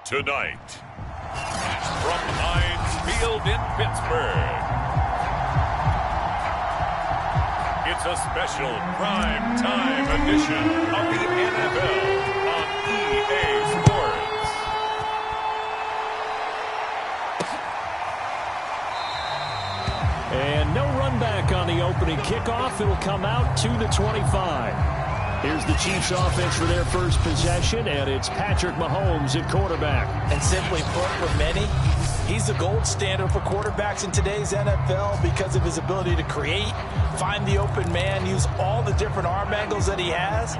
Tonight, from Heinz Field in Pittsburgh, it's a special prime time edition of the NFL on EA Sports. And no run back on the opening kickoff. It'll come out to the 25. Here's the Chiefs offense for their first possession, and it's Patrick Mahomes at quarterback. And simply put, for many, he's the gold standard for quarterbacks in today's NFL because of his ability to create, find the open man, use all the different arm angles that he has.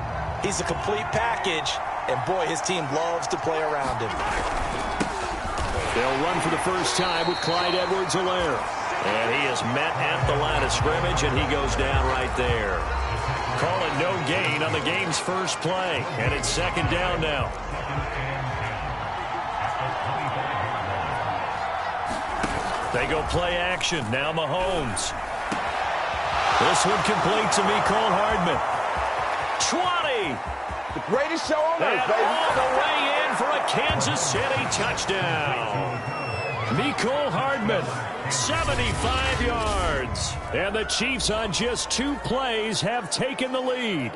He's a complete package, and boy, his team loves to play around him. They'll run for the first time with Clyde Edwards-Helaire. And he is met at the line of scrimmage, and he goes down right there. Call it no gain on the game's first play, and it's second down now. They go play action. Now Mahomes. This one complete to Mecole Hardman. 20. The greatest show on earth, baby. All the way in for a Kansas City touchdown. Mecole Hardman, 75 yards. And the Chiefs on just 2 plays have taken the lead.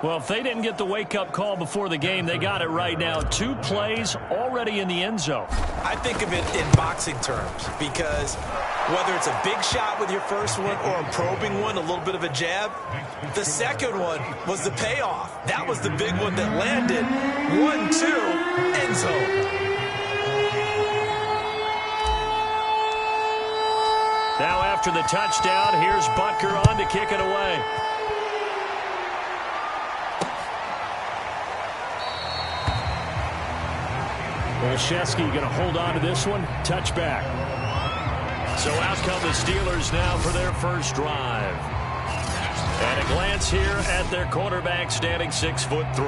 Well, if they didn't get the wake-up call before the game, they got it right now. 2 plays already in the end zone. I think of it in boxing terms because whether it's a big shot with your first one or a probing one, a little bit of a jab, the second one was the payoff. That was the big one that landed. 1-2, end zone. Now after the touchdown, here's Butker on to kick it away. Olszewski going to hold on to this one. Touchback. So out come the Steelers now for their first drive. And a glance here at their quarterback standing 6'3".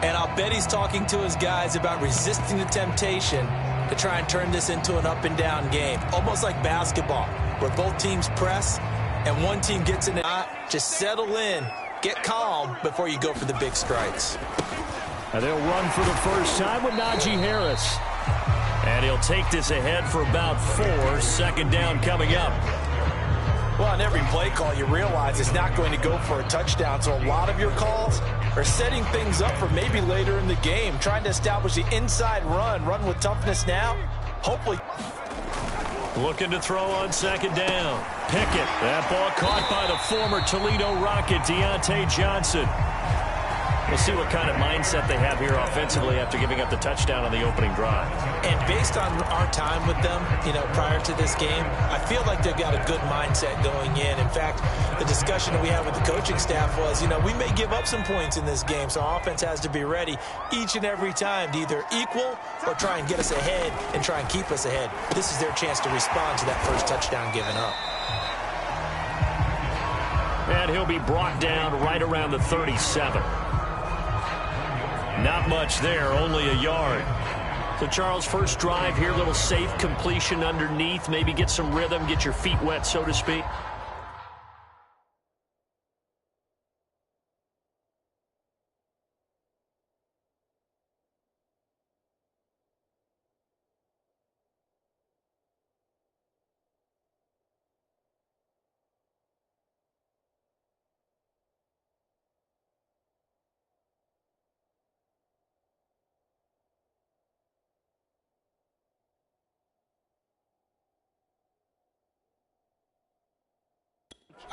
And I'll bet he's talking to his guys about resisting the temptation to try and turn this into an up-and-down game. Almost like basketball, where both teams press and one team gets in it. Just settle in, get calm before you go for the big strikes. And they'll run for the first time with Najee Harris. And he'll take this ahead for about 4. Second down coming up. Well, on every play call, you realize it's not going to go for a touchdown. So a lot of your calls are setting things up for maybe later in the game, trying to establish the inside run with toughness now. Hopefully. Looking to throw on second down. Pickett. That ball caught by the former Toledo Rocket, Deontay Johnson. We'll see what kind of mindset they have here offensively after giving up the touchdown on the opening drive. And based on our time with them, prior to this game, I feel like they've got a good mindset going in. In fact, the discussion that we had with the coaching staff was, we may give up some points in this game, so our offense has to be ready each and every time to either equal or try and get us ahead and try and keep us ahead. This is their chance to respond to that first touchdown given up. And he'll be brought down right around the 37. Not much there, only a yard. So, Charles, first drive here, little safe completion underneath. Maybe get some rhythm, get your feet wet, so to speak.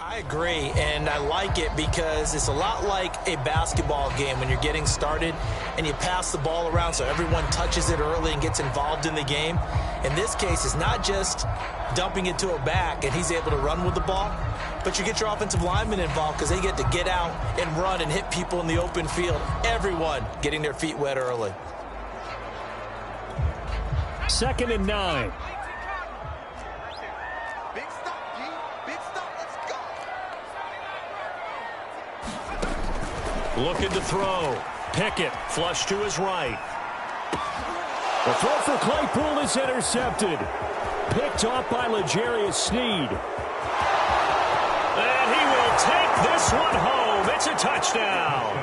I agree, and I like it because it's a lot like a basketball game when you're getting started and you pass the ball around so everyone touches it early and gets involved in the game. In this case, it's not just dumping it to a back and he's able to run with the ball, but you get your offensive linemen involved because they get to get out and run and hit people in the open field. Everyone getting their feet wet early. 2nd and 9. Looking to throw. Pickett, flush to his right. The throw for Claypool is intercepted. Picked off by L'Jarius Sneed. And he will take this one home. It's a touchdown.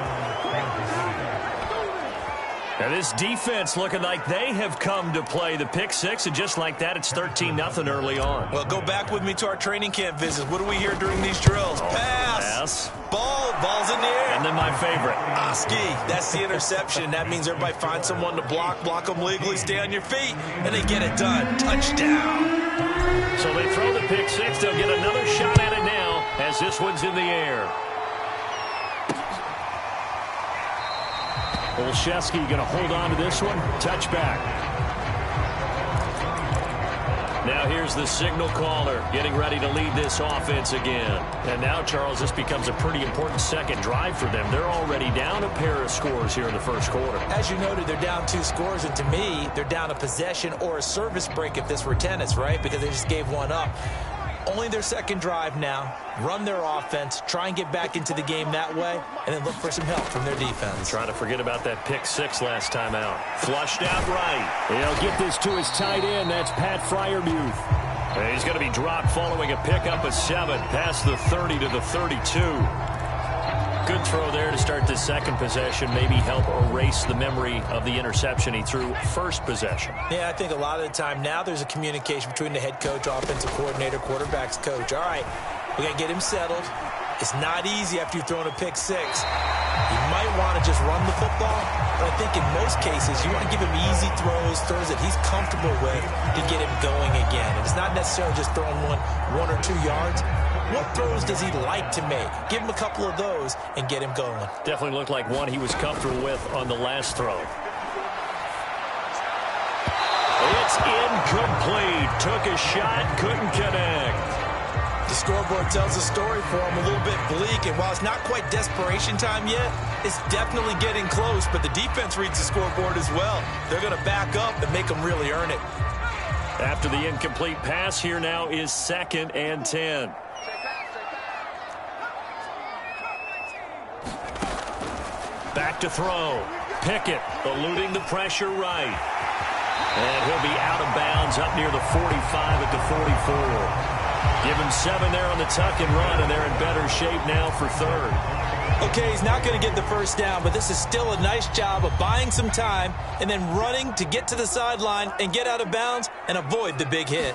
And this defense looking like they have come to play the pick six, and just like that, it's 13-0 early on. Well, go back with me to our training camp visits. What do we hear during these drills? Pass. Ball's in the air. And then my favorite. Ski. That's the interception. That means everybody finds someone to block them legally, stay on your feet, and they get it done. Touchdown. So they throw the pick six. They'll get another shot at it now as this one's in the air. Olszewski going to hold on to this one. Touchback. Now here's the signal caller getting ready to lead this offense again. And now, Charles, this becomes a pretty important second drive for them. They're already down a pair of scores here in the first quarter. As you noted, they're down 2 scores, and to me, they're down a possession or a service break if this were tennis, right? Because they just gave one up. Only their second drive now. Run their offense, try and get back into the game that way, and then look for some help from their defense. Trying to forget about that pick six last time out. Flushed out right. He'll get this to his tight end. That's Pat Freiermuth. And he's going to be dropped following a pickup of 7 past the 30 to the 32. Good throw there to start this second possession. Maybe help erase the memory of the interception he threw first possession. Yeah, I think a lot of the time now there's a communication between the head coach, offensive coordinator, quarterback's coach. All right, we got to get him settled. It's not easy after you've thrown a pick six. You might want to just run the football, but I think in most cases you want to give him easy throws that he's comfortable with to get him going again. And it's not necessarily just throwing one or 2 yards. What throws does he like to make? Give him a couple of those and get him going. Definitely looked like one he was comfortable with on the last throw. It's incomplete. Took a shot, couldn't connect. The scoreboard tells a story for him, a little bit bleak, and while it's not quite desperation time yet, it's definitely getting close, but the defense reads the scoreboard as well. They're going to back up and make them really earn it. After the incomplete pass, here now is 2nd and 10. Back to throw. Pickett eluding the pressure right. And he'll be out of bounds up near the 45 at the 44. Give him 7 there on the tuck and run, and they're in better shape now for 3rd. Okay, he's not going to get the first down, but this is still a nice job of buying some time and then running to get to the sideline and get out of bounds and avoid the big hit.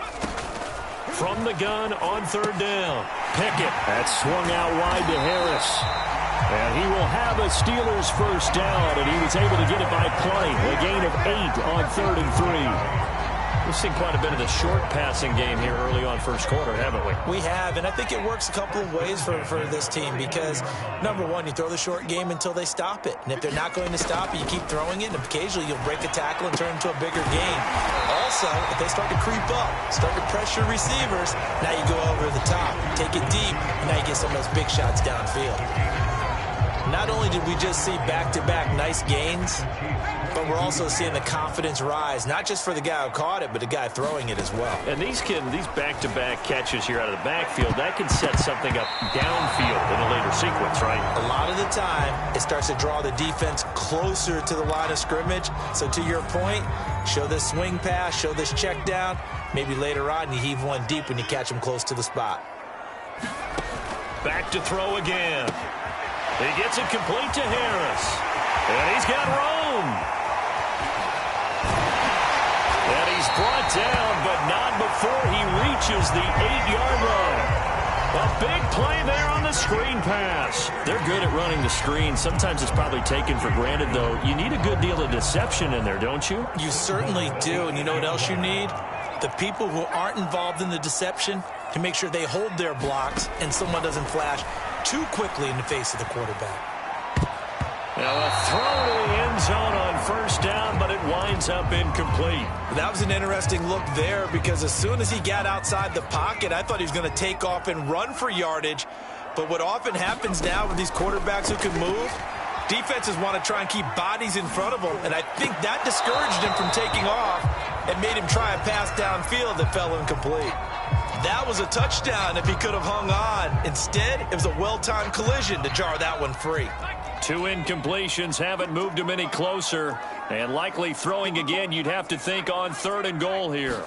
From the gun on 3rd down. Pickett. That's swung out wide to Harris. And he will have a Steelers first down, and he was able to get it by play. A gain of 8 on 3rd and 3. We've seen quite a bit of the short passing game here early on first quarter, haven't we? We have, and I think it works a couple of ways for this team because, number one, you throw the short game until they stop it. And if they're not going to stop it, you keep throwing it, and occasionally you'll break a tackle and turn it into a bigger gain. Also, if they start to creep up, start to pressure receivers, now you go over the top, take it deep, and now you get some of those big shots downfield. Not only did we just see back-to-back nice gains, but we're also seeing the confidence rise, not just for the guy who caught it, but the guy throwing it as well. And these back-to-back catches here out of the backfield, that can set something up downfield in a later sequence, right? A lot of the time, it starts to draw the defense closer to the line of scrimmage. So to your point, show this swing pass, show this check down. Maybe later on, you heave one deep when you catch him close to the spot. Back to throw again. He gets it complete to Harris. And he's got room. And he's brought down, but not before he reaches the 8-yard line. A big play there on the screen pass. They're good at running the screen. Sometimes it's probably taken for granted, though. You need a good deal of deception in there, don't you? You certainly do. And you know what else you need? The people who aren't involved in the deception to make sure they hold their blocks and someone doesn't flash too quickly in the face of the quarterback. Now a throw to the end zone on first down, but it winds up incomplete. That was an interesting look there because as soon as he got outside the pocket, I thought he was going to take off and run for yardage. But what often happens now with these quarterbacks who can move, defenses want to try and keep bodies in front of them, and I think that discouraged him from taking off and made him try a pass downfield that fell incomplete. That was a touchdown if he could have hung on. Instead, it was a well-timed collision to jar that one free. 2 incompletions haven't moved him any closer, and likely throwing again, you'd have to think on 3rd and goal here.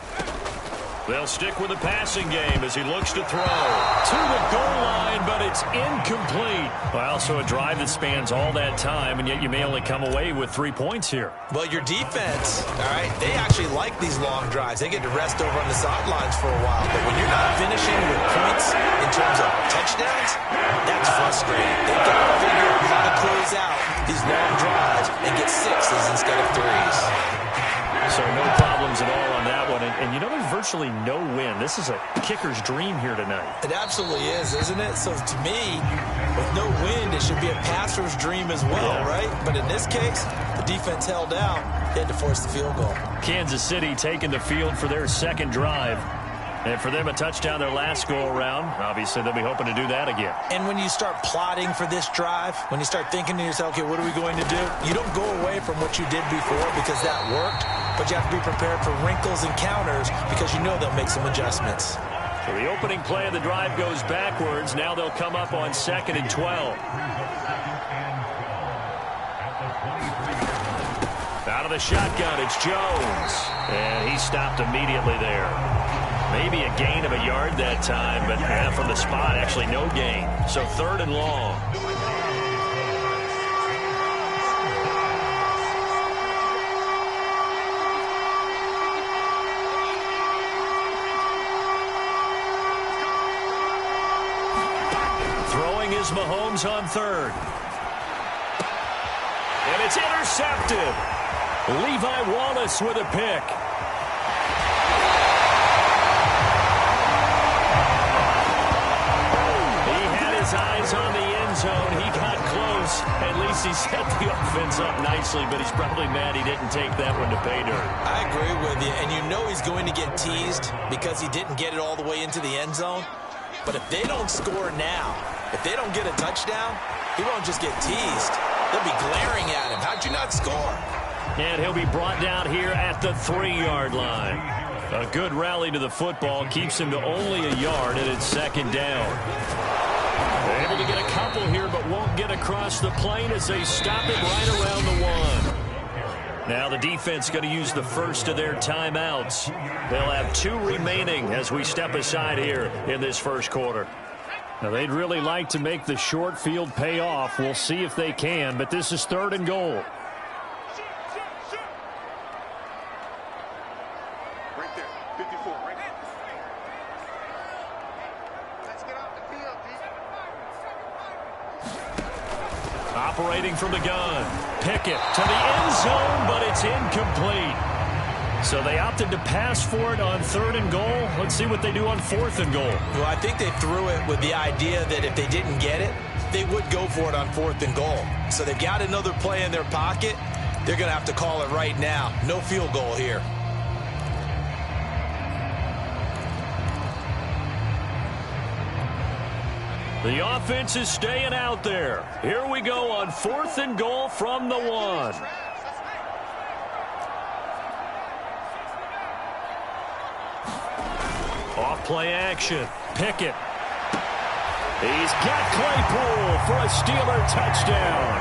They'll stick with the passing game as he looks to throw. To the goal line, but it's incomplete. Well, so a drive that spans all that time, and yet you may only come away with 3 points here. Well, your defense, all right, they actually like these long drives. They get to rest over on the sidelines for a while. But when you're not finishing with points in terms of touchdowns, that's frustrating. They've got to figure out how to close out these long drives and get sixes instead of threes. So no problems at all on that one. And you know, there's virtually no win. This is a kicker's dream here tonight. It absolutely is, isn't it? So to me, with no wind, it should be a passer's dream as well, right? But in this case, the defense held out. They had to force the field goal. Kansas City taking the field for their second drive. And for them, a touchdown their last go-around. Obviously, they'll be hoping to do that again. And when you start plotting for this drive, when you start thinking to yourself, okay, what are we going to do? You don't go away from what you did before because that worked, but you have to be prepared for wrinkles and counters because you know they'll make some adjustments. So the opening play of the drive goes backwards. Now they'll come up on 2nd and 12. Out of the shotgun, it's Jones. And he stopped immediately there. Maybe a gain of a yard that time, but from the spot, actually no gain. So 3rd and long. Throwing is Mahomes on 3rd. And it's intercepted. Levi Wallace with a pick. Eyes on the end zone. He got close. At least he set the offense up nicely, but he's probably mad he didn't take that one to pay dirt. I agree with you, and you know he's going to get teased because he didn't get it all the way into the end zone. But if they don't score now, if they don't get a touchdown, he won't just get teased. They'll be glaring at him. How'd you not score? And he'll be brought down here at the 3-yard line. A good rally to the football keeps him to only a yard, and it's 2nd down. Able to get a couple here, but won't get across the plane as they stop it right around the 1. Now the defense going to use the first of their timeouts. They'll have 2 remaining as we step aside here in this first quarter. Now they'd really like to make the short field pay off. We'll see if they can, but this is 3rd and goal. Right there, 54, right there. Let's get off the field, Operating from the gun. Pickett to the end zone, but it's incomplete. So they opted to pass for it on 3rd and goal. Let's see what they do on 4th and goal. Well, I think they threw it with the idea that if they didn't get it, they would go for it on 4th and goal. So they've got another play in their pocket. They're going to have to call it right now. No field goal here. The offense is staying out there. Here we go on 4th and goal from the 1. Off play action. Pickett. He's got Claypool for a Steeler touchdown.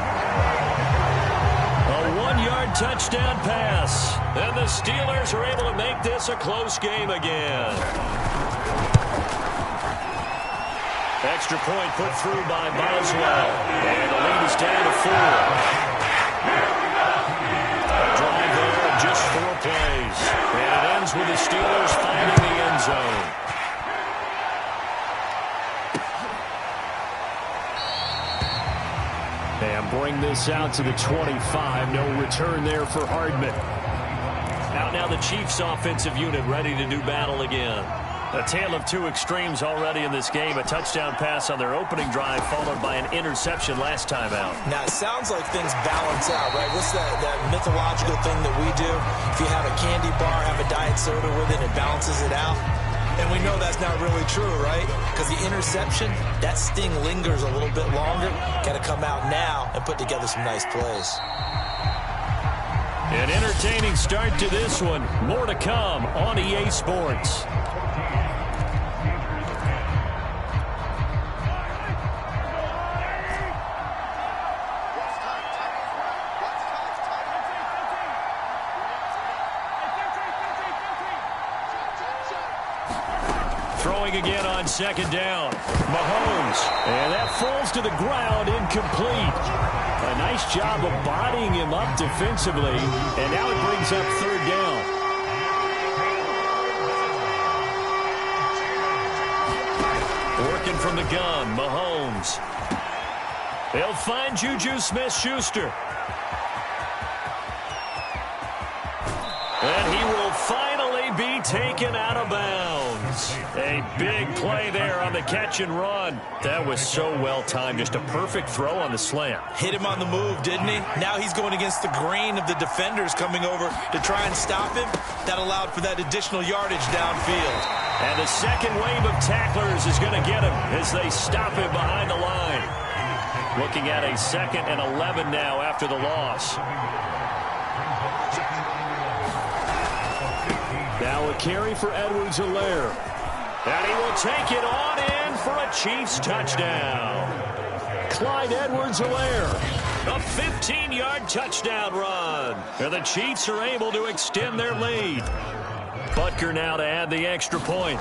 A 1-yard touchdown pass. And the Steelers are able to make this a close game again. Extra point put through by Boswell. And the lead is down to 4. A drive there in just 4 plays. And it ends with the Steelers finding the end zone. And bring this out to the 25. No return there for Hardman. Out now the Chiefs offensive unit ready to do battle again. A tale of 2 extremes already in this game. A touchdown pass on their opening drive followed by an interception last time out. Now, it sounds like things balance out, right? What's that mythological thing that we do? If you have a candy bar, have a diet soda with it, it balances it out. And we know that's not really true, right? Because the interception, that sting lingers a little bit longer. Got to come out now and put together some nice plays. An entertaining start to this one. More to come on EA Sports. throwing again on second down. Mahomes. And that falls to the ground, incomplete. A nice job of bodying him up defensively. And now it brings up third down. Working from the gun, Mahomes. They'll find Juju Smith-Schuster. And he will finally be taken out of bounds. A big play there on the catch and run. That was so well timed. Just a perfect throw on the slant. Hit him on the move, didn't he? Now he's going against the grain of the defenders coming over to try and stop him. That allowed for that additional yardage downfield. And the second wave of tacklers is going to get him as they stop him behind the line. Looking at a 2nd and 11 now after the loss. Now a carry for Edwards-Helaire. And he will take it on in for a Chiefs touchdown. Clyde Edwards-Helaire. A 15-yard touchdown run. And the Chiefs are able to extend their lead. Butker now to add the extra point.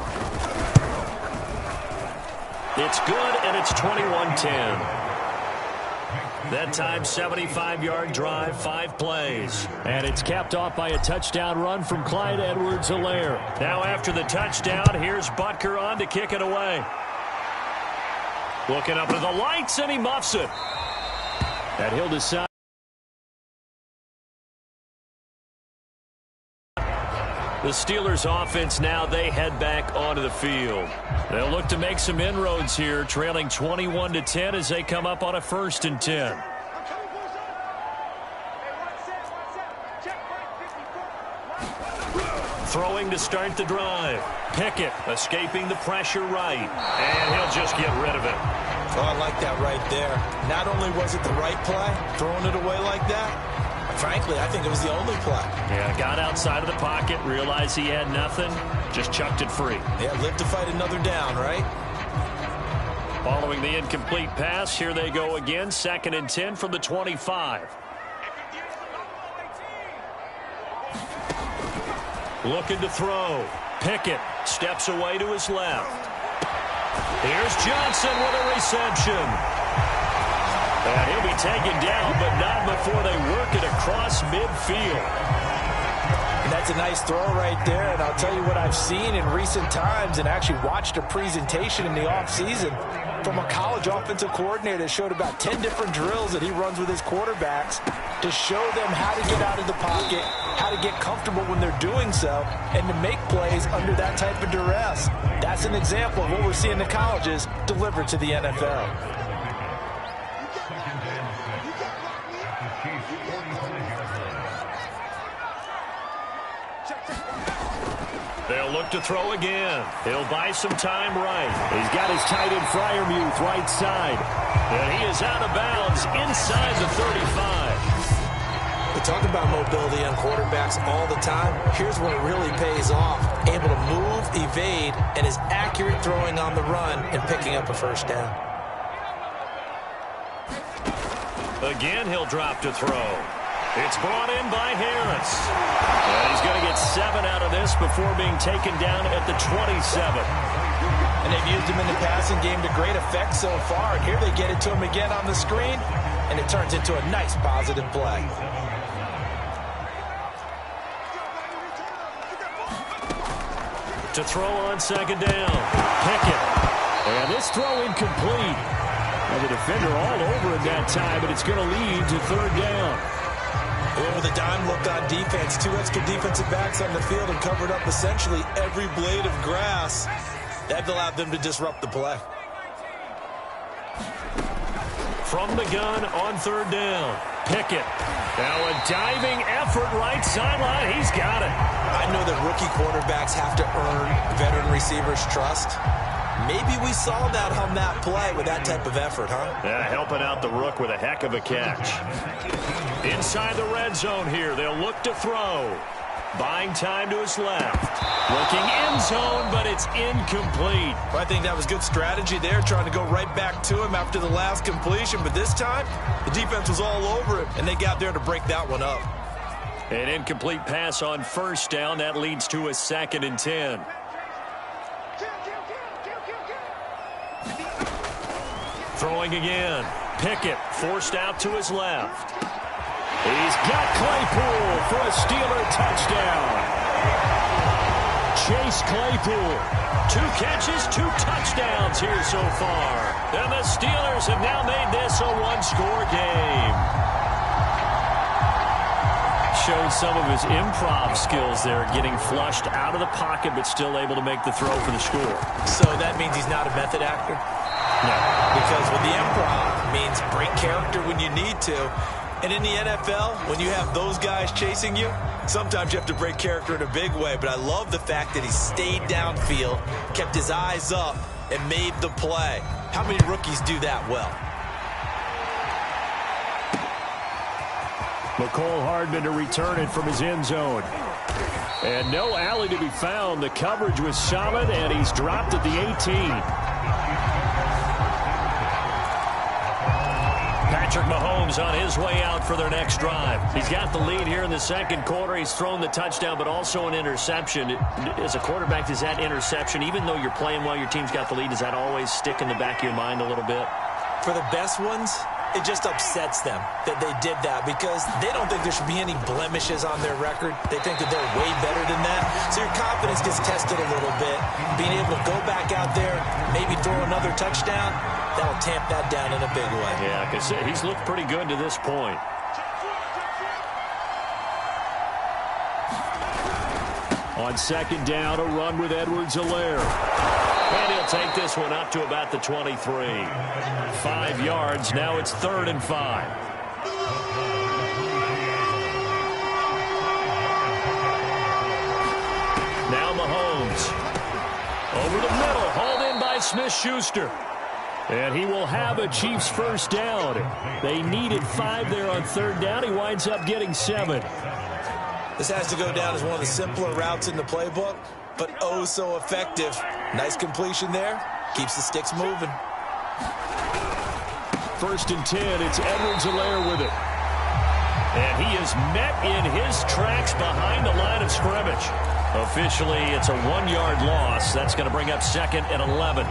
It's good, and it's 21-10. That time, 75-yard drive, 5 plays. And it's capped off by a touchdown run from Clyde Edwards-Helaire. Now after the touchdown, here's Butker on to kick it away. Looking up at the lights, and he muffs it. And he'll decide. The Steelers offense now, they head back onto the field. They'll look to make some inroads here, trailing 21-10 as they come up on a 1st and 10. Throwing to start the drive. Pickett escaping the pressure right. And he'll just get rid of it. Oh, I like that right there. Not only was it the right play, throwing it away like that, frankly, I think it was the only play. Yeah, got outside of the pocket, realized he had nothing, just chucked it free. Yeah, lived to fight another down, right? Following the incomplete pass, here they go again, 2nd and 10 from the 25. Looking to throw. Pickett steps away to his left. Here's Johnson with a reception. And he'll be taken down, but not before they work it across midfield. And that's a nice throw right there, and I'll tell you what I've seen in recent times and actually watched a presentation in the offseason from a college offensive coordinator that showed about 10 different drills that he runs with his quarterbacks to show them how to get out of the pocket, how to get comfortable when they're doing so, and to make plays under that type of duress. That's an example of what we're seeing in the colleges delivered to the NFL. They'll look to throw again. He'll buy some time right. He's got his tight end Freiermuth right side. And he is out of bounds inside the 35. We talk about mobility on quarterbacks all the time. Here's where it really pays off. Able to move, evade, and is accurate throwing on the run and picking up a 1st down. Again, he'll drop to throw. It's brought in by Harris. And he's going to get 7 out of this before being taken down at the 27. And they've used him in the passing game to great effect so far. And here they get it to him again on the screen, and it turns into a nice positive play. To throw on 2nd down. Pickett. And this throw incomplete. And the defender all over it that time, but it's going to lead to 3rd down. With a dime look on defense, 2 extra defensive backs on the field and covered up essentially every blade of grass. That allowed them to disrupt the play. From the gun on 3rd down. Pickett. Now a diving effort right sideline. He's got it. I know that rookie quarterbacks have to earn veteran receivers' trust. Maybe we saw that on that play with that type of effort, huh? Yeah, helping out the rook with a heck of a catch. Inside the red zone here, they'll look to throw. Buying time to his left. Looking end zone, but it's incomplete. Well, I think that was good strategy there, trying to go right back to him after the last completion. But this time, the defense was all over him, and they got there to break that one up. An incomplete pass on 1st down. That leads to a 2nd and 10. Throwing again. Pickett forced out to his left. He's got Claypool for a Steeler touchdown. Chase Claypool, 2 catches, 2 touchdowns here so far. And the Steelers have now made this a one-score game. Showed some of his improv skills there, getting flushed out of the pocket but still able to make the throw for the score. So that means he's not a method actor? No. Because with the improv means break character when you need to. And in the NFL, when you have those guys chasing you, sometimes you have to break character in a big way. But I love the fact that he stayed downfield, kept his eyes up, and made the play. How many rookies do that well? McCole Hardman to return it from his end zone. And no alley to be found. The coverage was solid, and he's dropped at the 18. Patrick Mahomes on his way out for their next drive. He's got the lead here in the second quarter. He's thrown the touchdown, but also an interception. As a quarterback, does that interception, even though you're playing well, your team's got the lead, does that always stick in the back of your mind a little bit? For the best ones, it just upsets them that they did that because they don't think there should be any blemishes on their record. They think that they're way better than that. So your confidence gets tested a little bit. Being able to go back out there, maybe throw another touchdown, that'll tamp that down in a big way. Yeah, because he's looked pretty good to this point. On second down, a run with Edwards-Helaire. And he'll take this one up to about the 23. 5 yards. Now it's 3rd and 5. Now Mahomes. Over the middle. Hauled in by Smith-Schuster. And he will have a Chiefs first down. They needed 5 there on 3rd down. He winds up getting 7. This has to go down as one of the simpler routes in the playbook, but oh so effective. Nice completion there. Keeps the sticks moving. 1st and 10. It's Edwards-Helaire with it. And he is met in his tracks behind the line of scrimmage. Officially, it's a 1-yard loss. That's going to bring up 2nd and 11.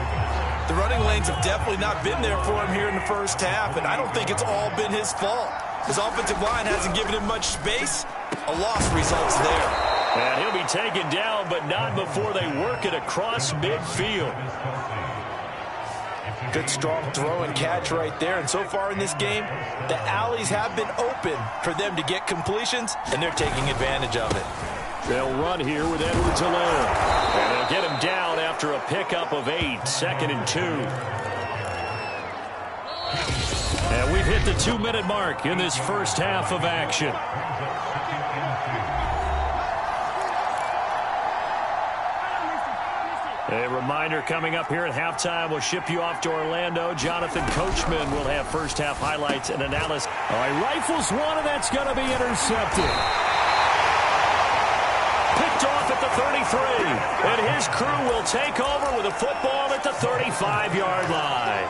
The running lanes have definitely not been there for him here in the first half, and I don't think it's all been his fault. His offensive line hasn't given him much space. A loss results there. And he'll be taken down, but not before they work it across midfield. Good strong throw and catch right there. And so far in this game, the alleys have been open for them to get completions, and they're taking advantage of it. They'll run here with Edwards-Helaire. And they'll get him down after a pickup of 8. 2nd and 2. And we've hit the 2-minute mark in this first half of action. A reminder coming up here at halftime. We'll ship you off to Orlando. Jonathan Coachman will have first half highlights and analysis. All right, rifles one, and that's going to be intercepted. Picked off at the 33. And his crew will take over with a football at the 35-yard line.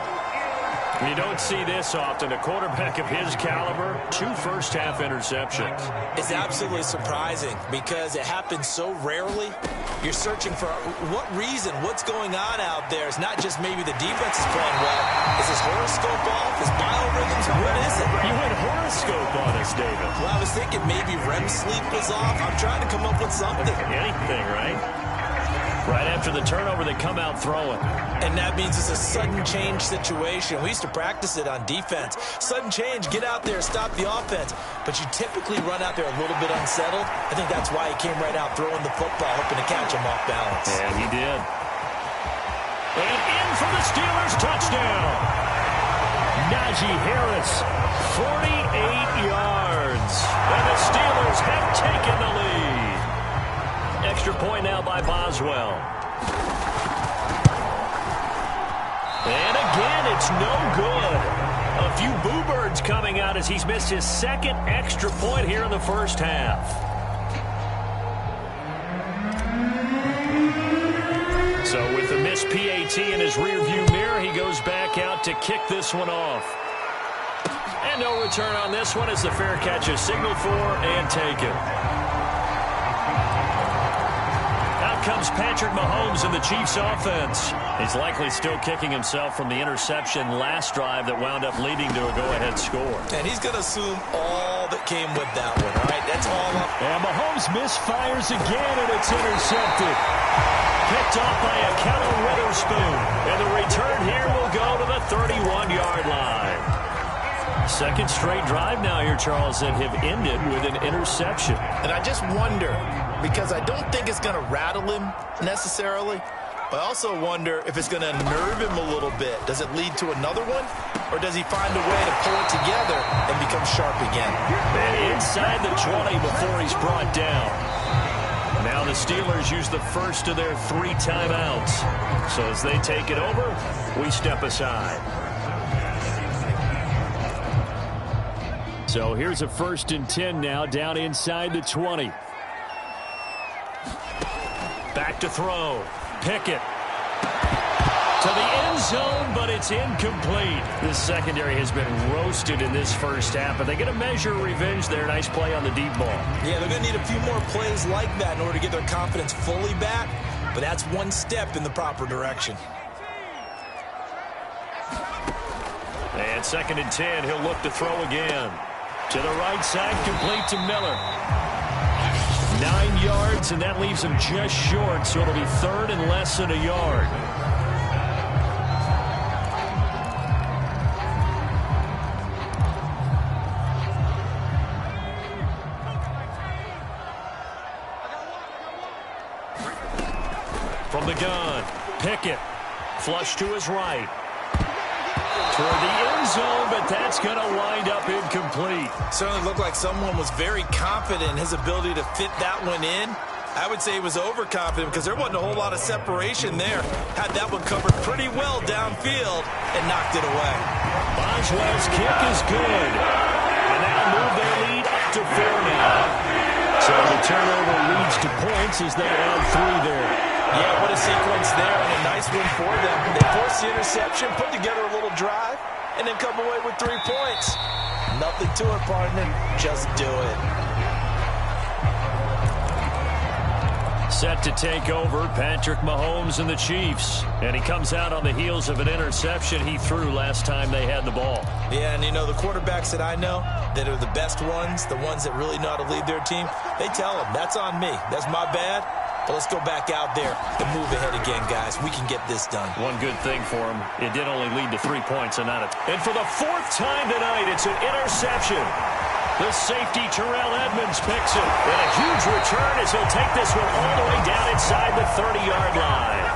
You don't see this often. A quarterback of his caliber, 2 first-half interceptions. It's absolutely surprising because it happens so rarely. You're searching for what reason, what's going on out there. It's not just maybe the defense is playing well. Is his horoscope off? His biorhythms? What is it? You went horoscope on us, David. Well, I was thinking maybe REM sleep was off. I'm trying to come up with something. Anything, right? Right after the turnover, they come out throwing. And that means it's a sudden change situation. We used to practice it on defense. Sudden change, get out there, stop the offense. But you typically run out there a little bit unsettled. I think that's why he came right out throwing the football, hoping to catch him off balance. And he did. And in for the Steelers touchdown. Najee Harris, 48 yards. And the Steelers have taken the lead. Extra point now by Boswell. And again, it's no good. A few boo birds coming out as he's missed his 2nd extra point here in the first half. So with the missed PAT in his rearview mirror, he goes back out to kick this one off. And no return on this one as the fair catch is signaled for and taken. comes Patrick Mahomes in the Chiefs offense. He's likely still kicking himself from the interception last drive that wound up leading to a go-ahead score. And he's going to assume all that came with that one, all right? That's all up. And Mahomes misfires again, and it's intercepted. Picked off by Ahkello Witherspoon. And the return here will go to the 31-yard line. Second straight drive now here, Charles, that have ended with an interception. And I just wonder, because I don't think it's going to rattle him necessarily, but I also wonder if it's going to nerve him a little bit. Does it lead to another one? Or does he find a way to pull it together and become sharp again? And inside the 20 before he's brought down. Now the Steelers use the first of their 3 timeouts. So as they take it over, we step aside. So here's a 1st and 10 now, down inside the 20. Back to throw. Pickett. To the end zone, but it's incomplete. This secondary has been roasted in this first half, but they get a measure of revenge there. Nice play on the deep ball. Yeah, they're going to need a few more plays like that in order to get their confidence fully back, but that's one step in the proper direction. And 2nd and 10, he'll look to throw again. To the right side, complete to Miller. 9 yards, and that leaves him just short, so it'll be 3rd and less than a yard. From the gun, Pickett, flush to his right. Toward the end zone, but that's going to wind up incomplete. Certainly looked like someone was very confident in his ability to fit that one in. I would say he was overconfident because there wasn't a whole lot of separation there. Had that one covered pretty well downfield and knocked it away. Boswell's kick is good. And that'll move their lead up to 4 now. So the turnover leads to points as they add 3 there. Yeah, what a sequence there, and a nice win for them. They forced the interception, put together a little drive, and then come away with 3 points. Nothing to it, partner. Just do it. Set to take over, Patrick Mahomes and the Chiefs. And he comes out on the heels of an interception he threw last time they had the ball. Yeah, and you know, the quarterbacks that I know that are the best ones, the ones that really know how to lead their team, they tell them, that's on me. That's my bad. But let's go back out there and move ahead again, guys. We can get this done. One good thing for him, it did only lead to 3 points and not a... And for the 4th time tonight, it's an interception. The safety, Terrell Edmonds, picks it. And a huge return as he'll take this one all the way down inside the 30-yard line.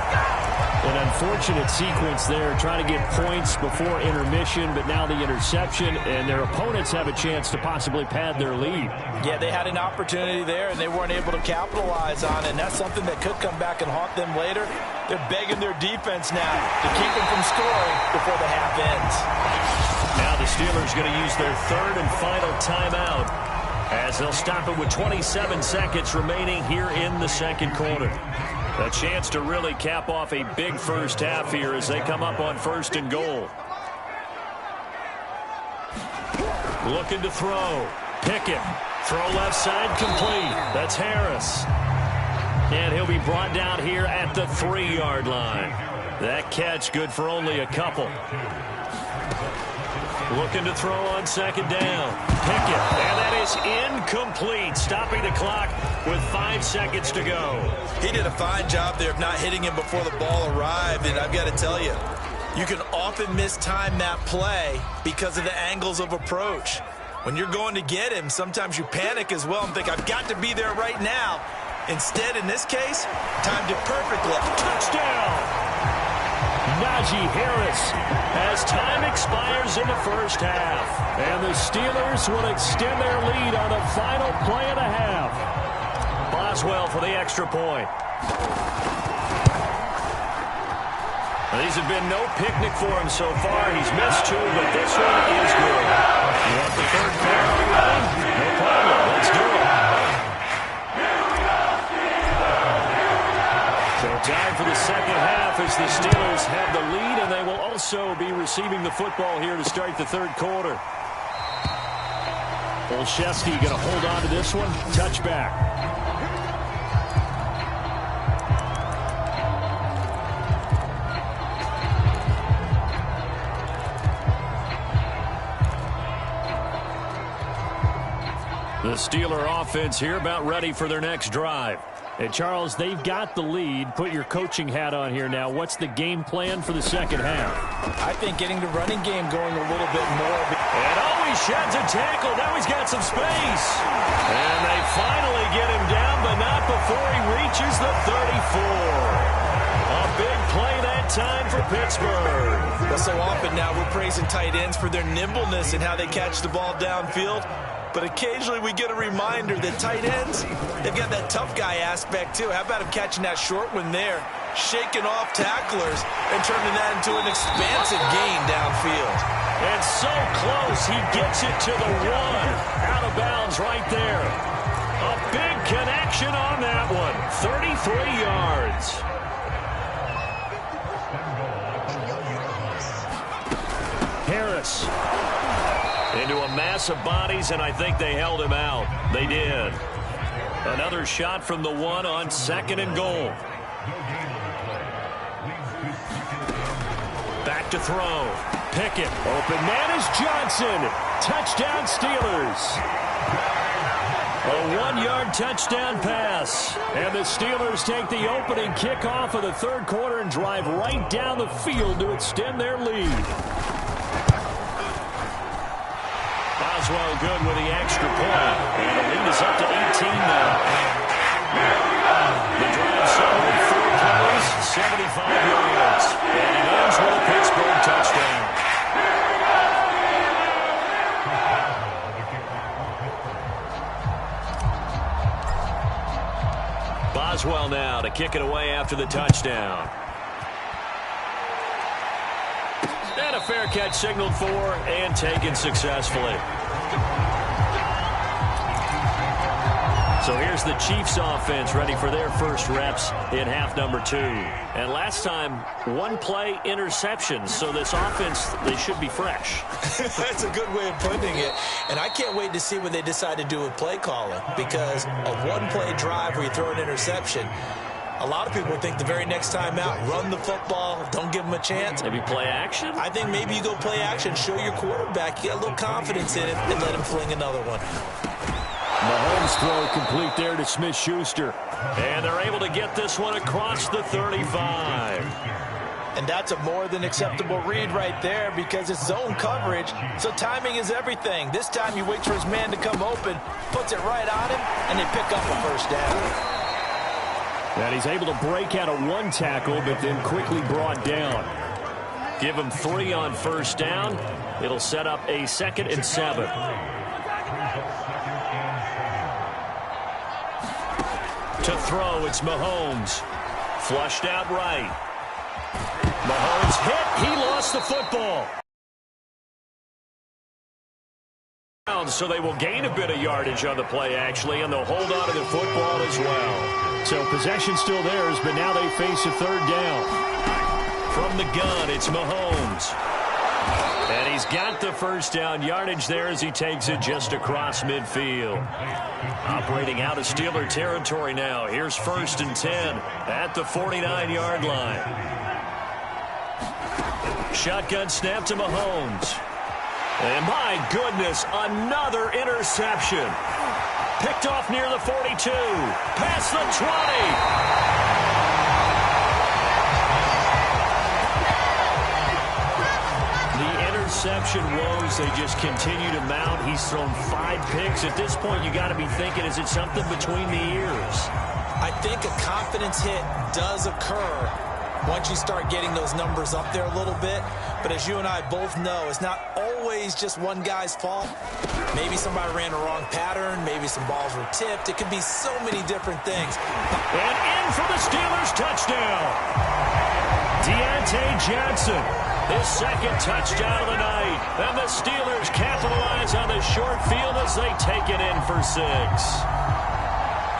An unfortunate sequence there, trying to get points before intermission, but now the interception, and their opponents have a chance to possibly pad their lead. Yeah, they had an opportunity there, and they weren't able to capitalize on it, and that's something that could come back and haunt them later. They're begging their defense now to keep them from scoring before the half ends. Now the Steelers going to use their 3rd and final timeout as they'll stop it with 27 seconds remaining here in the 2nd quarter. A chance to really cap off a big first half here as they come up on 1st and goal. Looking to throw. Pickett. Throw left side complete. That's Harris. And he'll be brought down here at the 3-yard line. That catch good for only a couple. Looking to throw on 2nd down. Pickett. And that is incomplete. Stopping the clock with 5 seconds to go. He did a fine job there of not hitting him before the ball arrived. And I've got to tell you, you can often mistime that play because of the angles of approach. When you're going to get him, sometimes you panic as well and think, I've got to be there right now. Instead, in this case, timed it perfectly. Touchdown! Najee Harris as time expires in the first half. And the Steelers will extend their lead on the final play of the half. Boswell for the extra point. Now, these have been no picnic for him so far. He's missed 2, but this one is good. You want the 3rd quarter running? No problem. Let's do it. So time for the 2nd half as the Steelers have the lead, and they will also be receiving the football here to start the 3rd quarter. Olszewski going to hold on to this one. Touchback. The Steeler offense here about ready for their next drive. And Charles, they've got the lead. Put your coaching hat on here now. What's the game plan for the second half? I think getting the running game going a little bit more. And he sheds a tackle. Now he's got some space. And they finally get him down, but not before he reaches the 34. A big play that time for Pittsburgh. But so often now we're praising tight ends for their nimbleness and how they catch the ball downfield. But occasionally we get a reminder that tight ends, they've got that tough guy aspect too. How about him catching that short one there, shaking off tacklers, and turning that into an expansive gain downfield. And so close, he gets it to the one. Out of bounds right there. A big connection on that one. 33 yards. Harris. Into a mass of bodies, and I think they held him out. They did. Another shot from the one on 2nd and goal. Back to throw. Pickett. Open man is Johnson. Touchdown Steelers. A 1-yard touchdown pass. And the Steelers take the opening kickoff of the third quarter and drive right down the field to extend their lead. Boswell good with the extra point. And the lead is up to 18 now. The drive started with 4 plays, 75 yards. And it ends with a Pittsburgh touchdown. Boswell now to kick it away after the touchdown. And a fair catch signaled for and taken successfully. So here's the Chiefs offense ready for their first reps in half number 2. And last time, 1 play interception. So this offense, they should be fresh. That's a good way of putting it. And I can't wait to see what they decide to do with play calling. Because a 1-play drive where you throw an interception, a lot of people think the very next time out, run the football, don't give them a chance. Maybe play action? I think maybe you go play action, show your quarterback you got a little confidence in it, and let him fling another one. Mahomes throw complete there to Smith-Schuster. And they're able to get this one across the 35. And that's a more than acceptable read right there because it's zone coverage, so timing is everything. This time he waits for his man to come open, puts it right on him, and they pick up a first down. And he's able to break out of 1 tackle, but then quickly brought down. Give him 3 on first down. It'll set up a 2nd and 7. To throw, it's Mahomes. Flushed out right. Mahomes hit. He lost the football. So they will gain a bit of yardage on the play, actually, and they'll hold on to the football as well. So possession still theirs, but now they face a 3rd down. From the gun, it's Mahomes. And he's got the first down yardage there as he takes it just across midfield. Operating out of Steeler territory now. Here's 1st and 10 at the 49-yard line. Shotgun snap to Mahomes. And my goodness, another interception. Picked off near the 42. Past the 20. Interception woes, they just continue to mount. He's thrown 5 picks. At this point, you got to be thinking, is it something between the ears? I think a confidence hit does occur once you start getting those numbers up there a little bit. But as you and I both know, it's not always just one guy's fault. Maybe somebody ran a wrong pattern. Maybe some balls were tipped. It could be so many different things. And in for the Steelers touchdown. Deontay Johnson. His 2nd touchdown of the night. And the Steelers capitalize on the short field as they take it in for 6.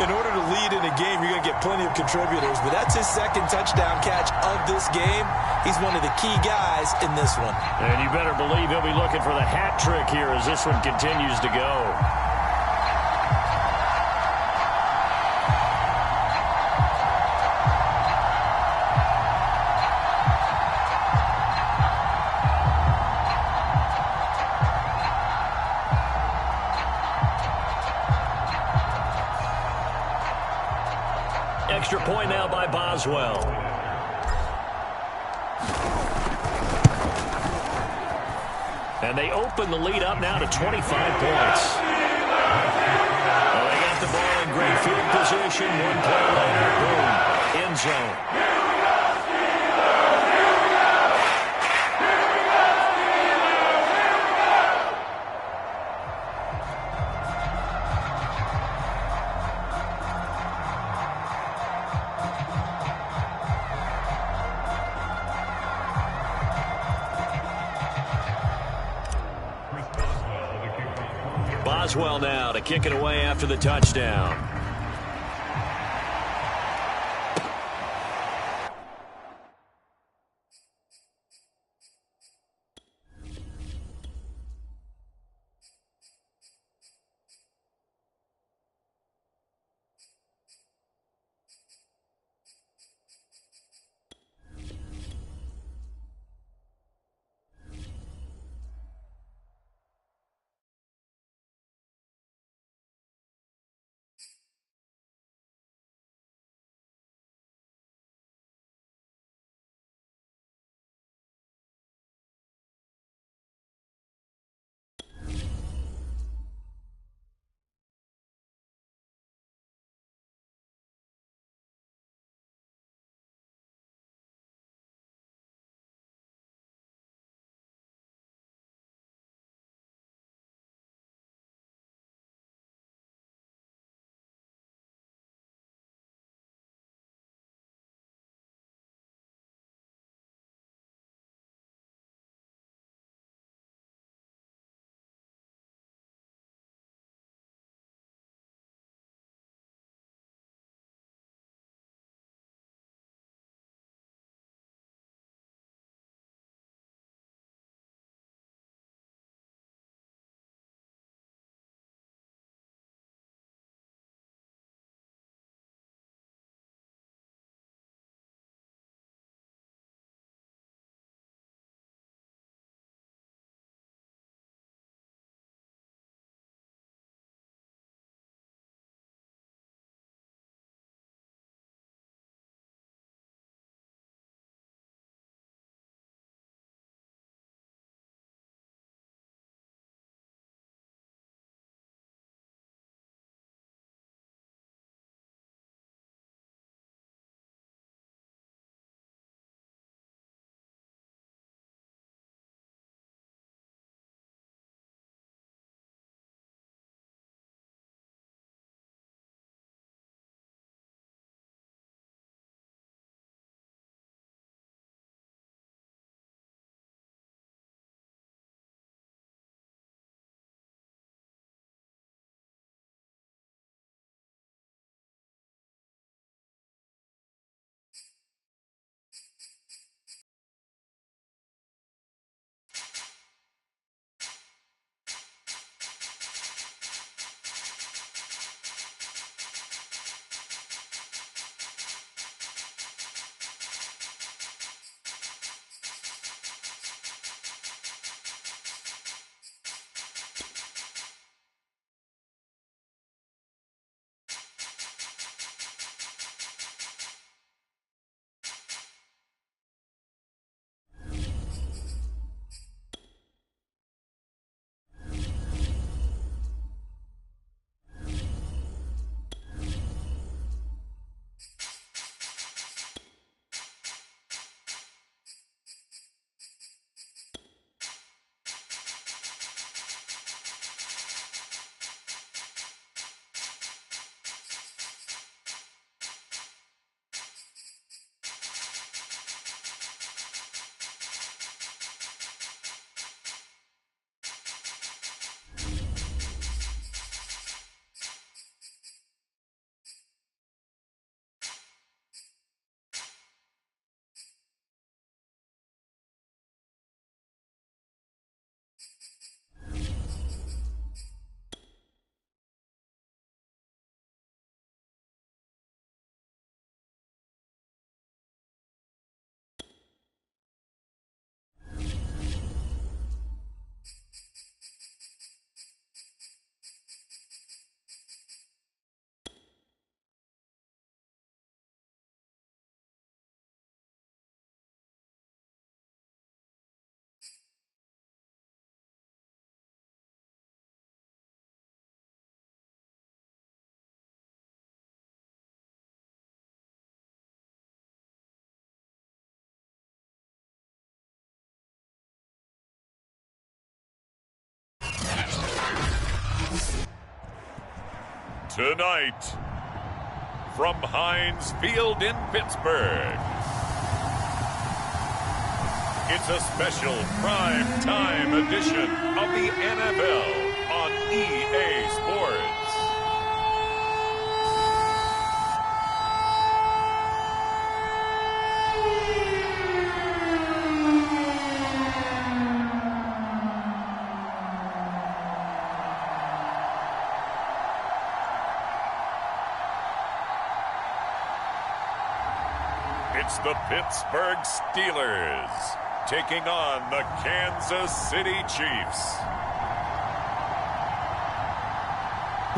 In order to lead in a game, you're going to get plenty of contributors. But that's his 2nd touchdown catch of this game. He's one of the key guys in this one. And you better believe he'll be looking for the hat trick here as this one continues to go. extra point now by Boswell. And they open the lead up now to 25 points. Well, they got the ball in great field position. One play later, boom, end zone. Boswell now to kick it away after the touchdown. Tonight, from Heinz Field in Pittsburgh, it's a special prime time edition of the NFL on EA Sports. It's the Pittsburgh Steelers taking on the Kansas City Chiefs.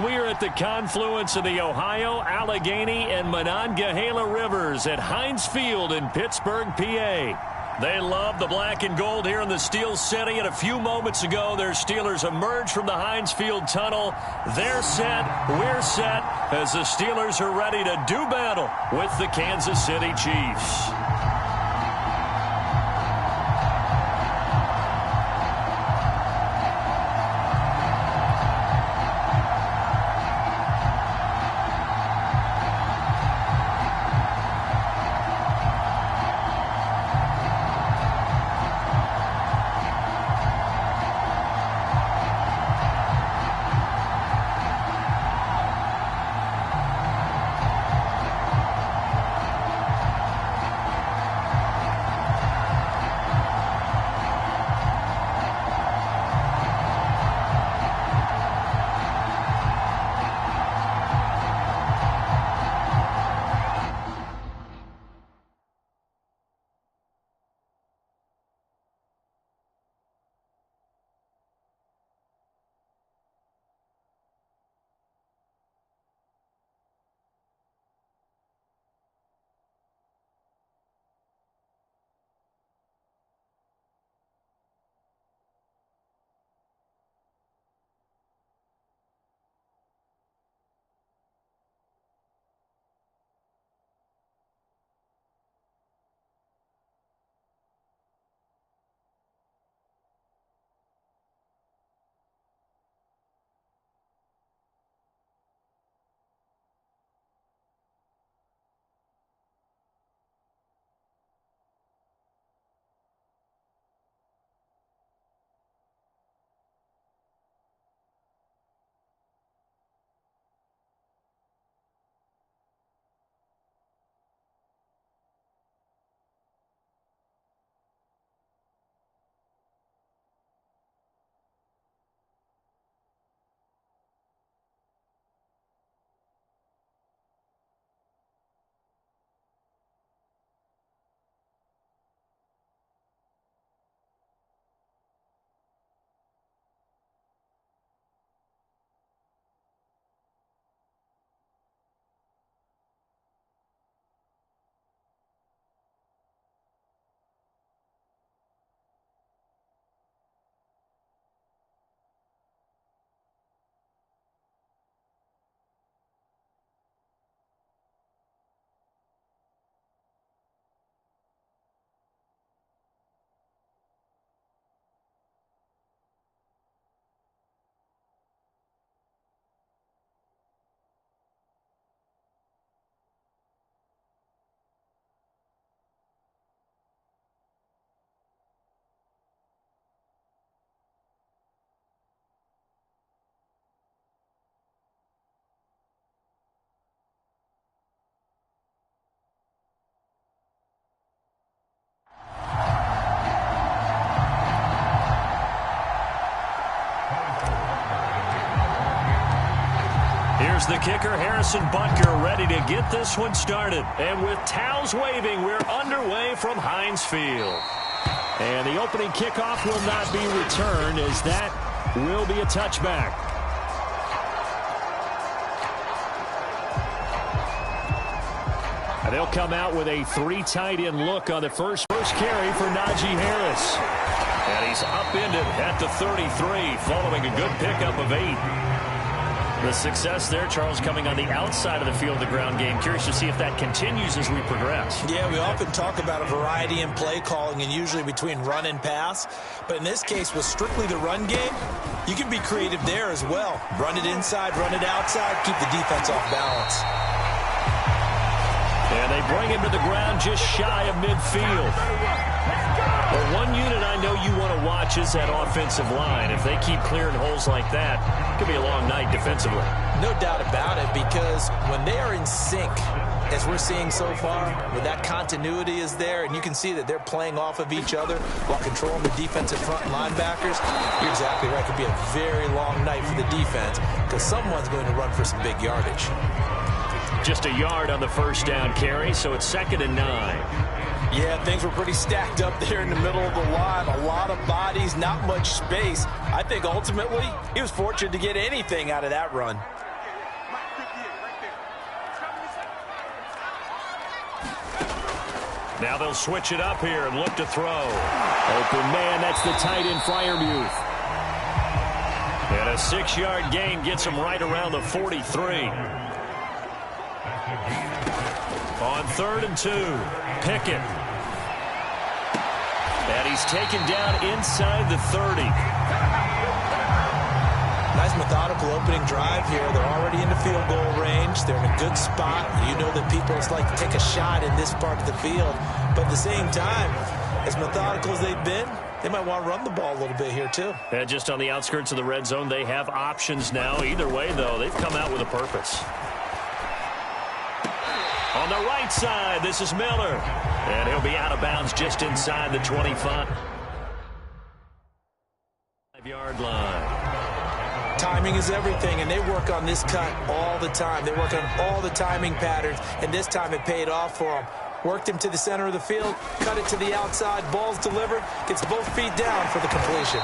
We are at the confluence of the Ohio, Allegheny, and Monongahela Rivers at Heinz Field in Pittsburgh, PA. They love the black and gold here in the Steel City, and a few moments ago, their Steelers emerged from the Heinz Field tunnel. They're set, we're set, as the Steelers are ready to do battle with the Kansas City Chiefs. Here's the kicker, Harrison Butker, ready to get this one started. And with towels waving, we're underway from Heinz Field. And the opening kickoff will not be returned, as that will be a touchback. And they'll come out with a three tight end look on the first carry for Najee Harris. And he's upended at the 33 following a good pickup of 8. The success there, Charles, coming on the outside of the field of the ground game. Curious to see if that continues as we progress. Yeah, we often talk about a variety in play calling and usually between run and pass. But in this case, with strictly the run game, you can be creative there as well. Run it inside, run it outside, keep the defense off balance. And they bring him to the ground just shy of midfield. But one unit I know you want to watch is that offensive line. If they keep clearing holes like that, it could be a long night defensively. No doubt about it, because when they are in sync, as we're seeing so far, where that continuity is there, and you can see that they're playing off of each other while controlling the defensive front linebackers, you're exactly right. It could be a very long night for the defense because someone's going to run for some big yardage. Just a yard on the first down carry, so it's 2nd and 9. Yeah, things were pretty stacked up there in the middle of the line. A lot of bodies, not much space. I think ultimately he was fortunate to get anything out of that run. Now they'll switch it up here and look to throw. Open man, that's the tight end, Freiermuth. And a 6-yard gain gets him right around the 43. On 3rd and 2, Pickett. And he's taken down inside the 30. Nice methodical opening drive here. They're already in the field goal range. They're in a good spot. You know that people just like to take a shot in this part of the field. But at the same time, as methodical as they've been, they might want to run the ball a little bit here too. And just on the outskirts of the red zone, they have options now. Either way, though, they've come out with a purpose. On the right side, this is Miller. And he'll be out of bounds just inside the 25-yard line. Timing is everything, and they work on this cut all the time. They work on all the timing patterns, and this time it paid off for them. Worked him to the center of the field, cut it to the outside, ball's delivered, gets both feet down for the completion.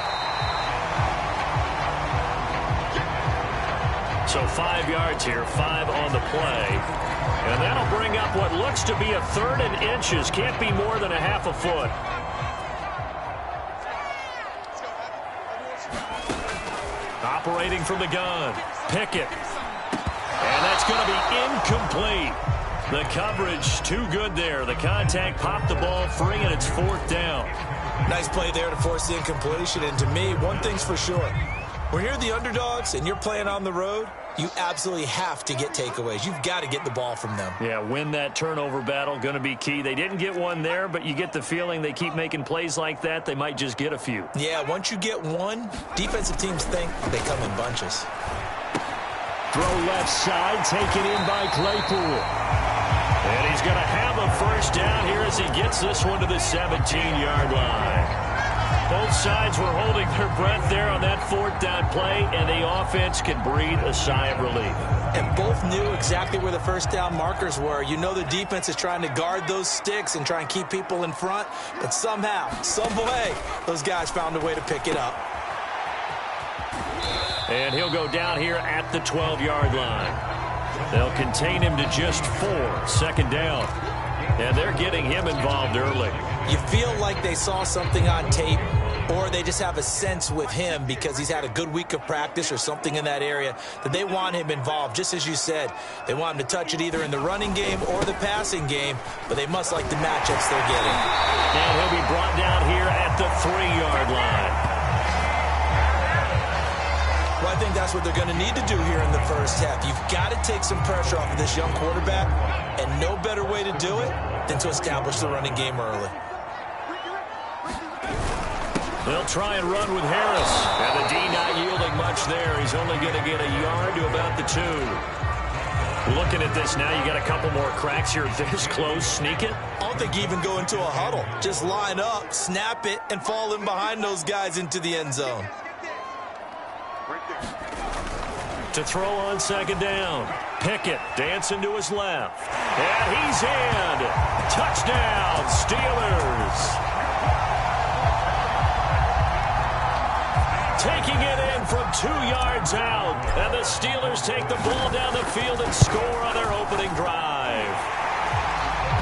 So 5 yards here, 5 on the play. And that'll bring up what looks to be a 3rd and inches. Can't be more than a half a foot. Operating from the gun, Pickett. And that's going to be incomplete. The coverage too good there. The contact popped the ball free, and it's 4th down. Nice play there to force the incompletion. And to me, one thing's for sure. When you're the underdogs and you're playing on the road, you absolutely have to get takeaways. You've got to get the ball from them. Yeah, win that turnover battle, going to be key. They didn't get one there, but you get the feeling they keep making plays like that, they might just get a few. Yeah, once you get one, defensive teams think they come in bunches. Throw left side, taken in by Claypool. And he's going to have a first down here as he gets this one to the 17-yard line. Both sides were holding their breath there on that 4th down play, and the offense can breathe a sigh of relief. And both knew exactly where the first down markers were. You know the defense is trying to guard those sticks and try and keep people in front, but somehow, some way, those guys found a way to pick it up. And he'll go down here at the 12-yard line. They'll contain him to just 4, 2nd down. And they're getting him involved early. You feel like they saw something on tape, or they just have a sense with him because he's had a good week of practice or something in that area that they want him involved. Just as you said, they want him to touch it either in the running game or the passing game, but they must like the matchups they're getting. And he'll be brought down here at the 3-yard line. Well, I think that's what they're going to need to do here in the first half. You've got to take some pressure off of this young quarterback, and no better way to do it than to establish the running game early. They'll try and run with Harris. And the D not yielding much there. He's only going to get a yard to about the 2. Looking at this now, you got a couple more cracks here this close. Sneak it. I don't think you even go into a huddle. Just line up, snap it, and fall in behind those guys into the end zone. To throw on 2nd down. Pickett dancing to his left. And he's in. Touchdown, Steelers. Taking it in from 2 yards out. And the Steelers take the ball down the field and score on their opening drive.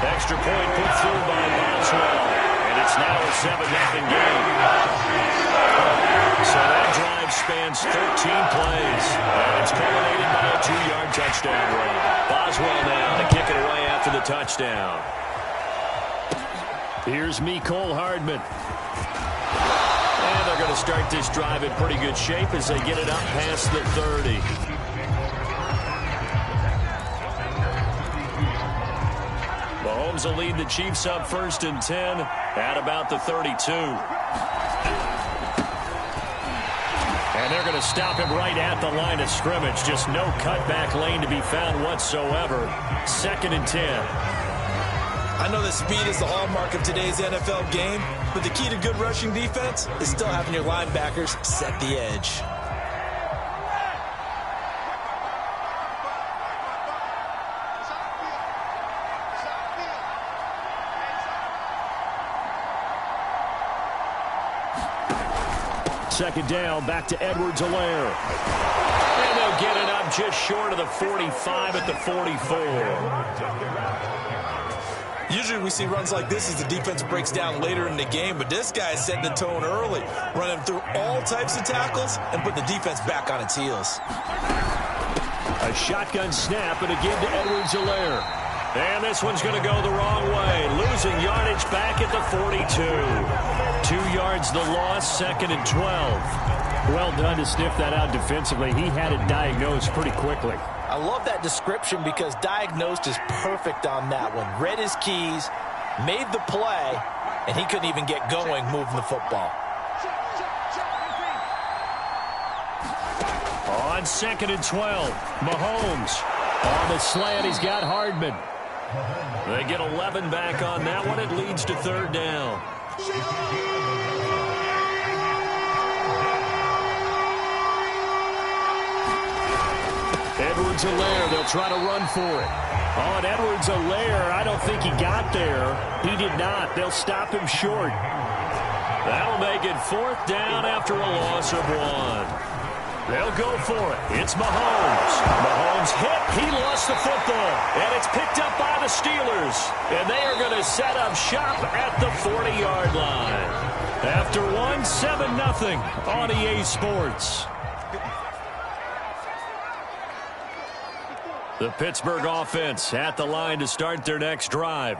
Extra point put through by Boswell. And it's now a 7-0 game. So that drive spans 13 plays. And it's culminated 2-yard touchdown run. Boswell now to kick it away after the touchdown. Here's Mecole Hardman. And they're going to start this drive in pretty good shape as they get it up past the 30. Mahomes will lead the Chiefs up 1st and 10 at about the 32. And they're going to stop him right at the line of scrimmage. Just no cutback lane to be found whatsoever. 2nd and 10. I know that speed is the hallmark of today's NFL game, but the key to good rushing defense is still having your linebackers set the edge. Second down, back to Edwards-Helaire. And they'll get it up just short of the 45 at the 44. Usually we see runs like this as the defense breaks down later in the game, but this guy is setting the tone early, running through all types of tackles and put the defense back on its heels. A shotgun snap, and again to Edwards-Helaire. And this one's going to go the wrong way. Losing yardage back at the 42. 2 yards the loss, 2nd and 12. Well done to sniff that out defensively. He had it diagnosed pretty quickly. I love that description because diagnosed is perfect on that one. Read his keys, made the play, and he couldn't even get going moving the football. On 2nd and 12, Mahomes on the slant. He's got Hardman. They get 11 back on that one. It leads to 3rd down. Edwards-Helaire, they'll try to run for it. On Edwards-Helaire, I don't think he got there. He did not. They'll stop him short. That'll make it 4th down after a loss of 1. They'll go for it. It's Mahomes. Mahomes hit. He lost the football. And it's picked up by the Steelers. And they are going to set up shop at the 40-yard line. After 7-0 on EA Sports. The Pittsburgh offense at the line to start their next drive.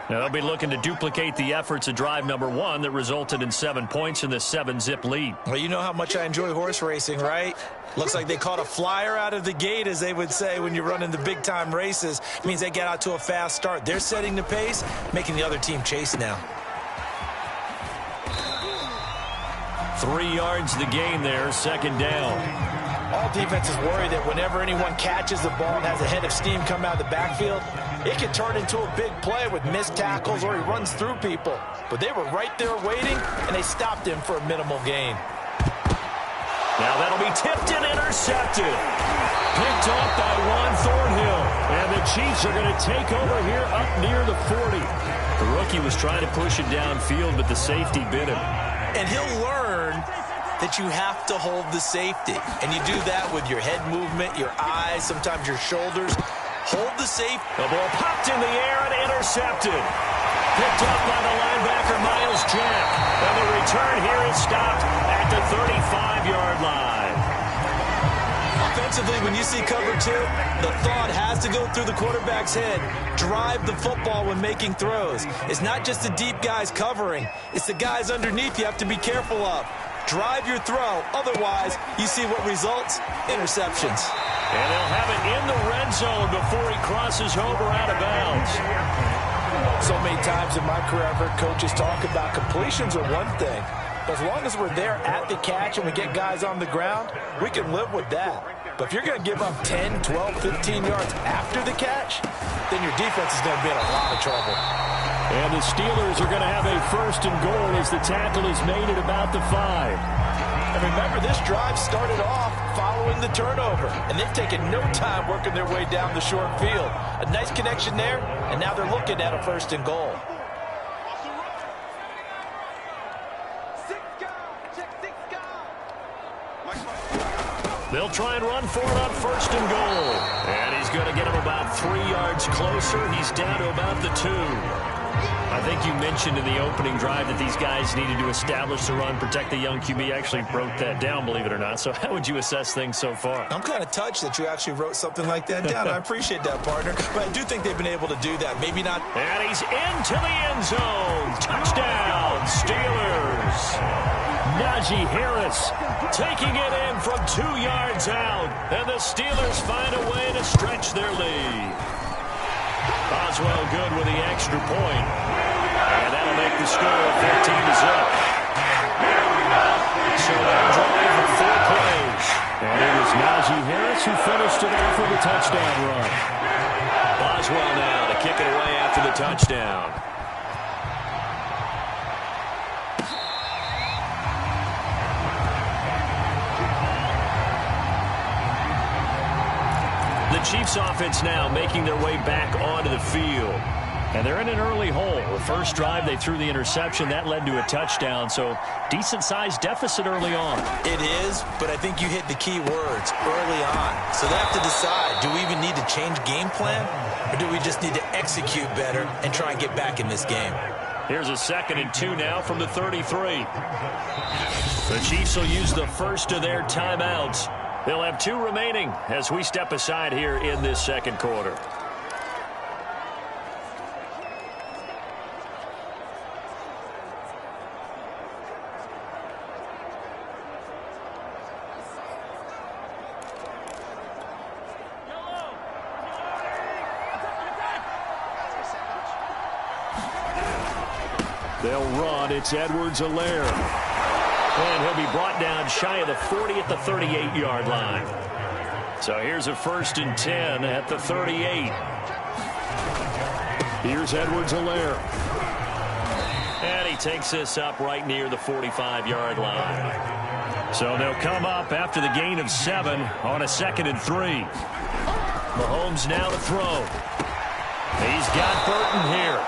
Now they'll be looking to duplicate the efforts of drive number 1 that resulted in 7 points in the 7-zip lead. Well, you know how much I enjoy horse racing, right? Looks like they caught a flyer out of the gate, as they would say when you're running the big-time races. It means they get out to a fast start. They're setting the pace, making the other team chase now. 3 yards the gain there, 2nd down. All defenses worry that whenever anyone catches the ball and has a head of steam come out of the backfield, it can turn into a big play with missed tackles or he runs through people. But they were right there waiting, and they stopped him for a minimal gain. Now that'll be tipped and intercepted. Picked off by Juan Thornhill. And the Chiefs are going to take over here up near the 40. The rookie was trying to push it downfield, but the safety bit him. And he'll learn that you have to hold the safety. And you do that with your head movement, your eyes, sometimes your shoulders. Hold the safety. The ball popped in the air and intercepted. Picked up by the linebacker, Myles Jack. And the return here is stopped at the 35-yard line. Offensively, when you see cover 2, the thought has to go through the quarterback's head. Drive the football when making throws. It's not just the deep guys covering. It's the guys underneath you have to be careful of. Drive your throw. Otherwise, you see what results? Interceptions. And they'll have it in the red zone before he crosses over out of bounds. So many times in my career, I've heard coaches talk about completions are one thing. But as long as we're there at the catch and we get guys on the ground, we can live with that. But if you're going to give up 10, 12, 15 yards after the catch, then your defense is going to be in a lot of trouble. And the Steelers are going to have a 1st and goal as the tackle is made at about the 5. And remember, this drive started off following the turnover, and they've taken no time working their way down the short field. A nice connection there, and now they're looking at a 1st and goal. They'll try and run for it on 1st and goal. And he's going to get him about 3 yards closer. He's down to about the 2. I think you mentioned in the opening drive that these guys needed to establish the run, protect the young QB. I actually wrote that down, believe it or not. So how would you assess things so far? I'm kind of touched that you actually wrote something like that down. I appreciate that, partner. But I do think they've been able to do that. Maybe not. And he's into the end zone. Touchdown, Steelers. Najee Harris taking it in from 2 yards out. And the Steelers find a way to stretch their lead. Boswell good with the extra point. And that'll make the score 15-0. So that drive for 4 plays. And it was Najee Harris who finished it off with a touchdown run. Boswell now to kick it away after the touchdown. The Chiefs offense now making their way back onto the field. And they're in an early hole. The first drive, they threw the interception. That led to a touchdown, so decent-sized deficit early on. It is, but I think you hit the key words early on. So they have to decide, do we even need to change game plan, or do we just need to execute better and try and get back in this game? Here's a 2nd and 2 now from the 33. The Chiefs will use the first of their timeouts. They'll have 2 remaining as we step aside here in this second quarter. They'll run. It's Edwards-Helaire. And he'll be brought down shy of the 40 at the 38-yard line. So here's a 1st and 10 at the 38. Here's Edwards-Helaire. And he takes this up right near the 45-yard line. So they'll come up after the gain of 7 on a 2nd and 3. Mahomes now to throw. He's got Burton here.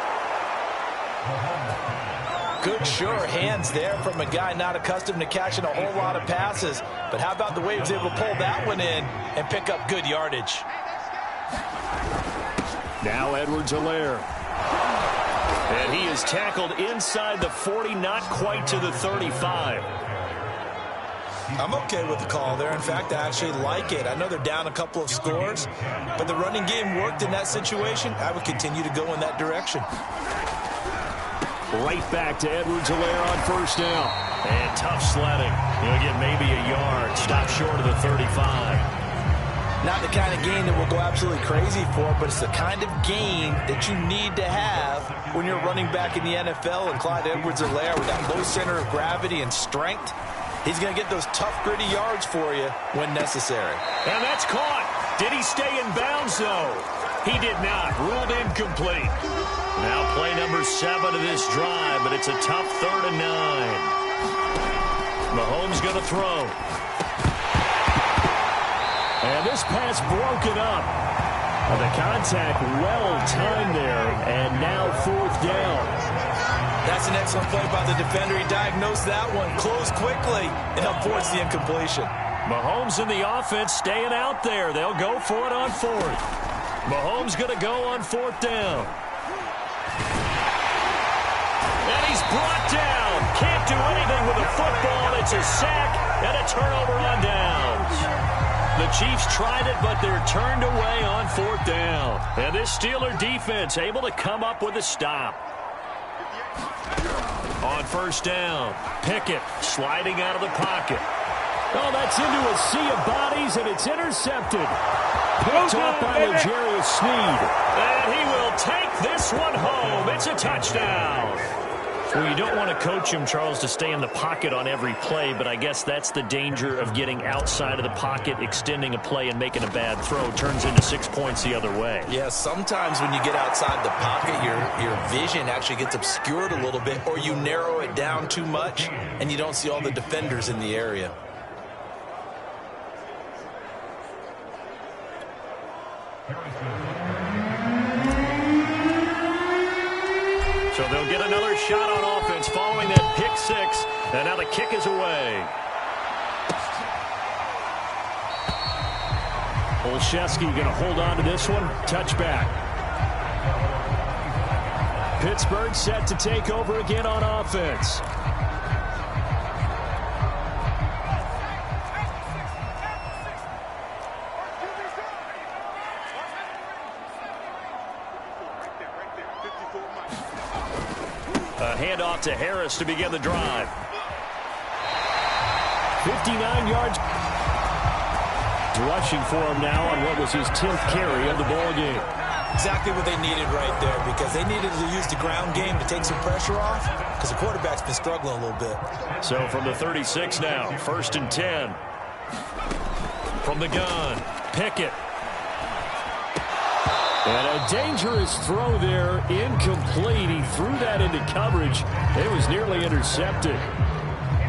Good, sure hands there from a guy not accustomed to catching a whole lot of passes. But how about the way he was able to pull that one in and pick up good yardage? Now Edwards-Helaire. And he is tackled inside the 40, not quite to the 35. I'm okay with the call there. In fact, I actually like it. I know they're down a couple of scores, but the running game worked in that situation. I would continue to go in that direction. Right back to Edwards-Helaire on 1st down. And tough sledding. He'll get maybe a yard. Stop short of the 35. Not the kind of gain that we'll go absolutely crazy for, but it's the kind of gain that you need to have when you're running back in the NFL. And Clyde Edwards-Helaire with that low center of gravity and strength, he's going to get those tough, gritty yards for you when necessary. And that's caught. Did he stay in bounds, though? He did not. Ruled incomplete. Now play number 7 of this drive, but it's a tough 3rd and 9. Mahomes going to throw. And this pass broken up. The contact well-timed there, and now 4th down. That's an excellent play by the defender. He diagnosed that one, closed quickly, and avoids the incompletion. Mahomes and the offense staying out there. They'll go for it on 4th. Mahomes going to go on 4th down. And he's brought down. Can't do anything with a football. It's a sack and a turnover on downs. The Chiefs tried it, but they're turned away on 4th down. And this Steeler defense able to come up with a stop. On 1st down, Pickett sliding out of the pocket. Oh, that's into a sea of bodies, and it's intercepted. Picked off by L'Jarius Sneed. And he will take this one home. It's a touchdown. Well, you don't want to coach him, Charles, to stay in the pocket on every play, but I guess that's the danger of getting outside of the pocket, extending a play, and making a bad throw. Turns into 6 points the other way. Yeah, sometimes when you get outside the pocket, your vision actually gets obscured a little bit, or you narrow it down too much, and you don't see all the defenders in the area. So they'll get another shot on offense following that pick 6. And now the kick is away. Olszewski going to hold on to this one. Touchback. Pittsburgh set to take over again on offense. A handoff to Harris to begin the drive. 59 yards. Rushing for him now on what was his 10th carry of the ball game. Exactly what they needed right there, because they needed to use the ground game to take some pressure off, because the quarterback's been struggling a little bit. So from the 36 now, 1st and 10. From the gun, Pickett. And a dangerous throw there, incomplete. He threw that into coverage. It was nearly intercepted.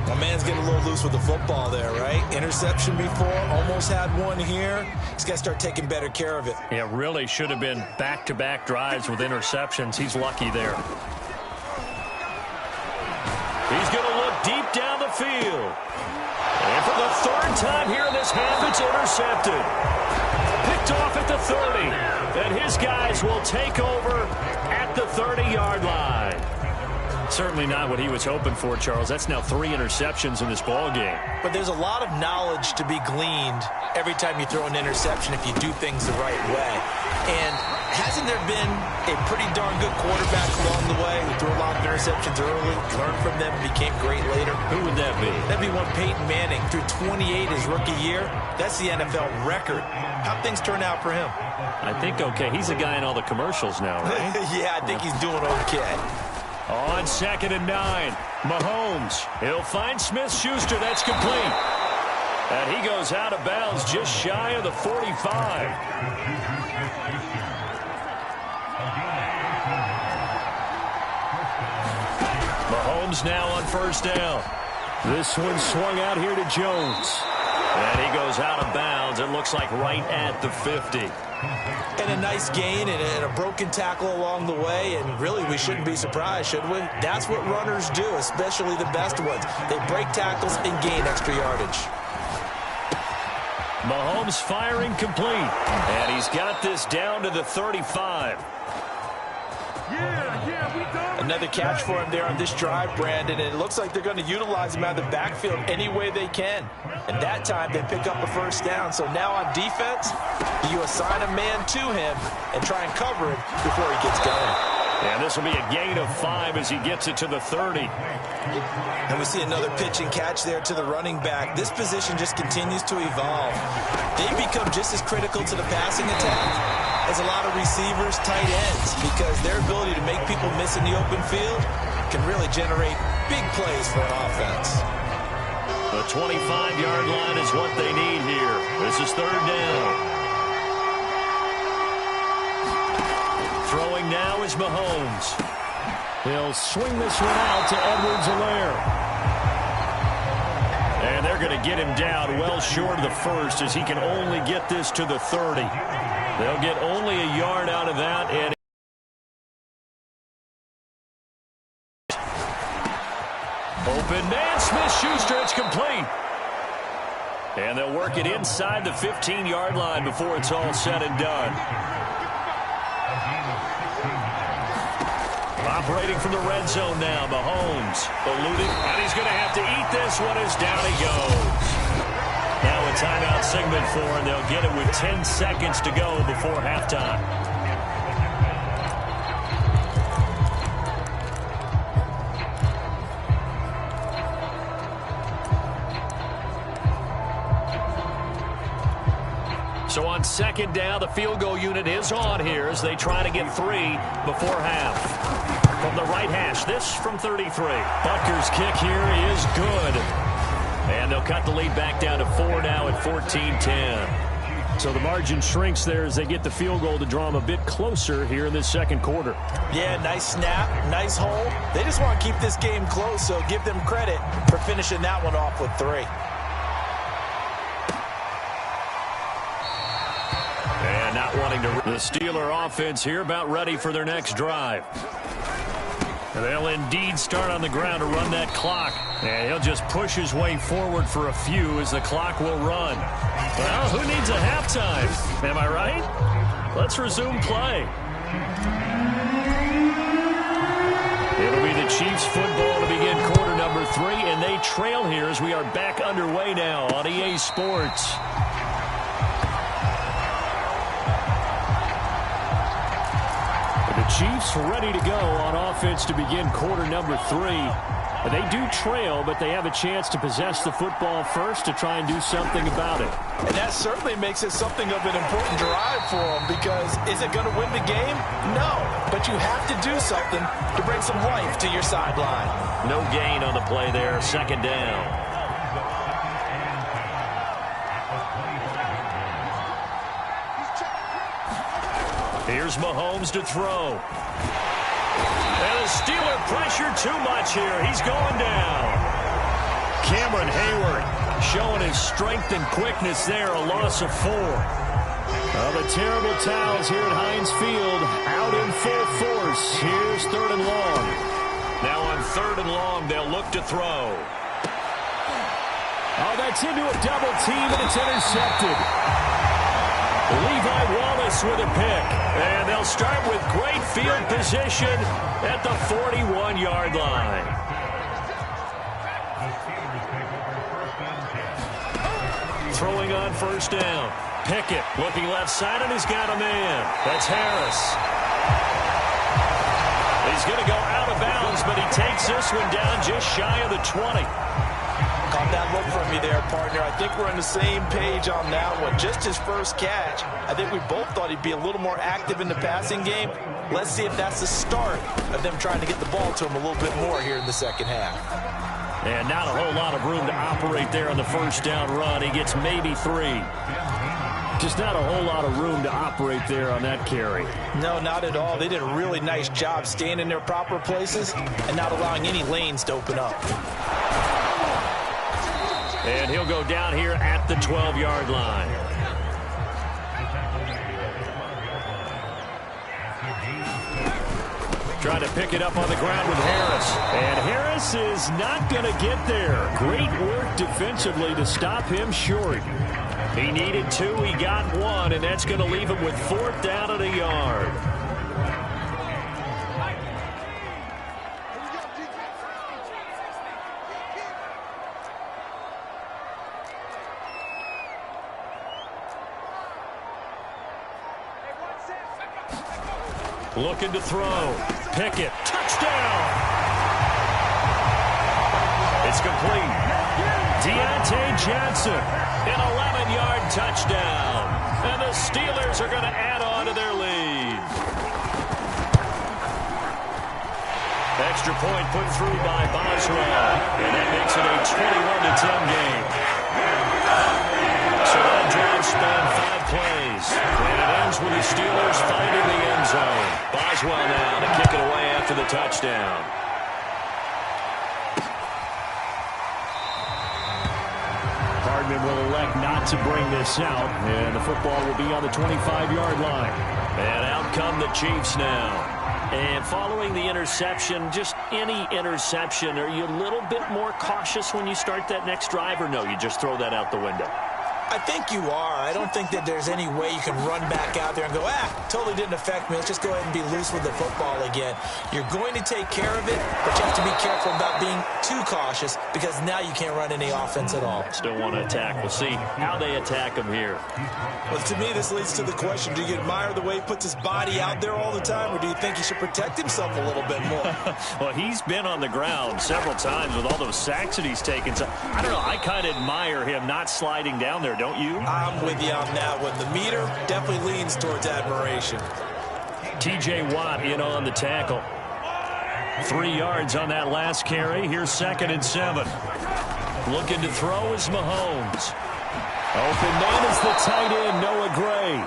My man's getting a little loose with the football there, right? Interception before, almost had one here. He's got to start taking better care of it. Yeah, really should have been back-to-back drives with interceptions. He's lucky there. He's going to look deep down the field. And for the 3rd time here in this half, it's intercepted. Picked off at the 30. And his guys will take over at the 30-yard line. Certainly not what he was hoping for, Charles. That's now 3 interceptions in this ball game. But there's a lot of knowledge to be gleaned every time you throw an interception if you do things the right way. And hasn't there been a pretty darn good quarterback along the way who threw a lot of interceptions early, learned from them, and became great later? Who would that be? That'd be one Peyton Manning. Threw 28 his rookie year. That's the NFL record. How'd things turn out for him? I think okay. He's a guy in all the commercials now, right? Yeah, I think he's doing okay. On 2nd and 9, Mahomes. He'll find Smith-Schuster. That's complete. And he goes out of bounds just shy of the 45. Mahomes now on 1st down. This one swung out here to Jones. And he goes out of bounds. It looks like right at the 50. And a nice gain and a broken tackle along the way, and really we shouldn't be surprised, should we? That's what runners do, especially the best ones. They break tackles and gain extra yardage. Mahomes firing complete, and he's got this down to the 35. Another catch for him there on this drive, Brandon, and it looks like they're going to utilize him out of the backfield any way they can. And that time they pick up a 1st down. So now on defense, you assign a man to him and try and cover him before he gets going. And this will be a gain of 5 as he gets it to the 30. And we see another pitch and catch there to the running back. This position just continues to evolve. They become just as critical to the passing attack as a lot of receivers, tight ends, because their ability to make people miss in the open field can really generate big plays for an offense. The 25-yard line is what they need here. This is 3rd down. Throwing now is Mahomes. He'll swing this one out to Edwards-Helaire. And they're going to get him down well short of the 1st as he can only get this to the 30. They'll get only a yard out of that. And open man, Smith-Schuster, it's complete. And they'll work it inside the 15-yard line before it's all said and done. Operating from the red zone now, Mahomes eluding, and he's going to have to eat this one as down he goes. Now a timeout segment for him. They'll get it with 10 seconds to go before halftime. So on 2nd down, the field goal unit is on here as they try to get 3 before half. From the right hash, this from 33. Butker's kick here is good. And they'll cut the lead back down to 4 now at 14-10. So the margin shrinks there as they get the field goal to draw them a bit closer here in this 2nd quarter. Yeah, nice snap, nice hold. They just want to keep this game close, so give them credit for finishing that one off with 3. And not wanting to... The Steeler offense here about ready for their next drive. And they'll indeed start on the ground to run that clock. And he'll just push his way forward for a few as the clock will run. Well, who needs a halftime? Am I right? Let's resume play. It'll be the Chiefs football to begin quarter number 3, and they trail here as we are back underway now on EA Sports. The Chiefs ready to go on offense to begin quarter number 3. They do trail, but they have a chance to possess the football first to try and do something about it. And that certainly makes it something of an important drive for them, because is it going to win the game? No, but you have to do something to bring some life to your sideline. No gain on the play there, second down. Here's Mahomes to throw. And the Steeler pressure too much here. He's going down. Cameron Hayward showing his strength and quickness there. A loss of 4. The terrible towels here at Heinz Field out in full force. Here's 3rd and long. Now on 3rd and long, they'll look to throw. Oh, that's into a double team, and it's intercepted. Levi Wallace with a pick. And they'll start with great field position at the 41-yard line. Throwing on 1st down. Pickett looking left side, and he's got a man. That's Harris. He's going to go out of bounds, but he takes this one down just shy of the 20. Caught that look from you there, partner. I think we're on the same page on that one. Just his first catch. I think we both thought he'd be a little more active in the passing game. Let's see if that's the start of them trying to get the ball to him a little bit more here in the second half. And not a whole lot of room to operate there on the 1st down run. He gets maybe 3. Just not a whole lot of room to operate there on that carry. No, not at all. They did a really nice job staying in their proper places and not allowing any lanes to open up. And he'll go down here at the 12-yard line. Trying to pick it up on the ground with Harris. And Harris is not going to get there. Great work defensively to stop him short. He needed 2, he got 1, and that's going to leave him with 4th down and a yard. Looking to throw. Pickett. Touchdown. It's complete. Deontay Johnson. An 11-yard touchdown. And the Steelers are going to add on to their lead. Extra point put through by Boswell. And that makes it a 21-10 game. So that drive spanned 5 plays. And it ends with the Steelers finding the end zone. Boswell now to kick it away after the touchdown. Hardman will elect not to bring this out, and the football will be on the 25-yard line. And out come the Chiefs now. And following the interception, just any interception, are you a little bit more cautious when you start that next drive, or no, you just throw that out the window? I think you are. I don't think that there's any way you can run back out there and go, totally didn't affect me. Let's just go ahead and be loose with the football again. You're going to take care of it, but you have to be careful about being too cautious, because now you can't run any offense at all. Still want to attack. We'll see how they attack him here. Well, to me, this leads to the question, do you admire the way he puts his body out there all the time, or do you think he should protect himself a little bit more? Well, he's been on the ground several times with all those sacks that he's taken. So, I don't know. I kind of admire him not sliding down there, don't you? I'm with you on that one. The meter definitely leans towards admiration. T.J. Watt in on the tackle. 3 yards on that last carry. Here's 2nd and 7. Looking to throw is Mahomes. Open man is the tight end, Noah Gray.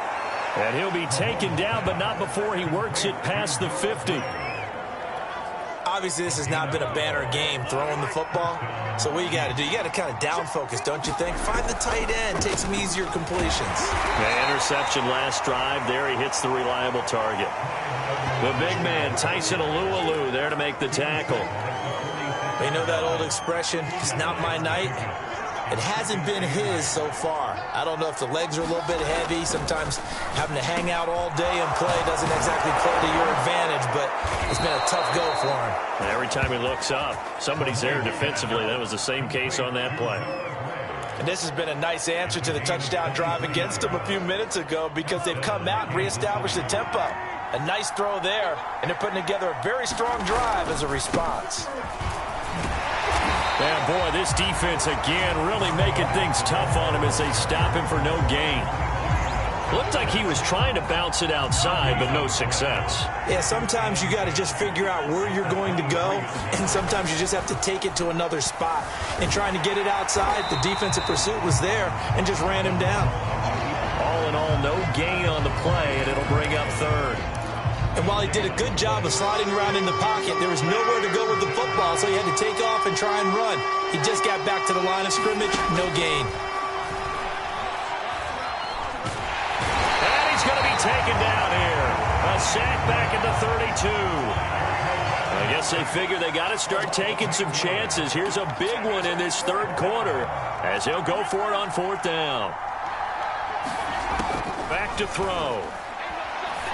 And he'll be taken down, but not before he works it past the 50. Obviously, this has not been a banner game throwing the football. So what you got to do, you got to kind of down focus, don't you think? Find the tight end, take some easier completions. The interception last drive. There he hits the reliable target. The big man, Tyson Alualu, there to make the tackle. They know that old expression, it's not my night. It hasn't been his so far. I don't know if the legs are a little bit heavy. Sometimes having to hang out all day and play doesn't exactly play to your advantage, but it's been a tough go for him. Every time he looks up, somebody's there defensively. That was the same case on that play. And this has been a nice answer to the touchdown drive against them a few minutes ago because they've come out and reestablished the tempo. A nice throw there, and they're putting together a very strong drive as a response. And boy, this defense again really making things tough on him as they stop him for no gain. Looked like he was trying to bounce it outside, but no success. Yeah, sometimes you got to just figure out where you're going to go, and sometimes you just have to take it to another spot. And trying to get it outside, the defensive pursuit was there and just ran him down. All in all, no gain on the play, and it'll bring up third. And while he did a good job of sliding around in the pocket, there was nowhere to go with the football, so he had to take off and try and run. He just got back to the line of scrimmage, no gain. And he's going to be taken down here. A sack back at the 32. I guess they figure they got to start taking some chances. Here's a big one in this third quarter as he'll go for it on fourth down. Back to throw.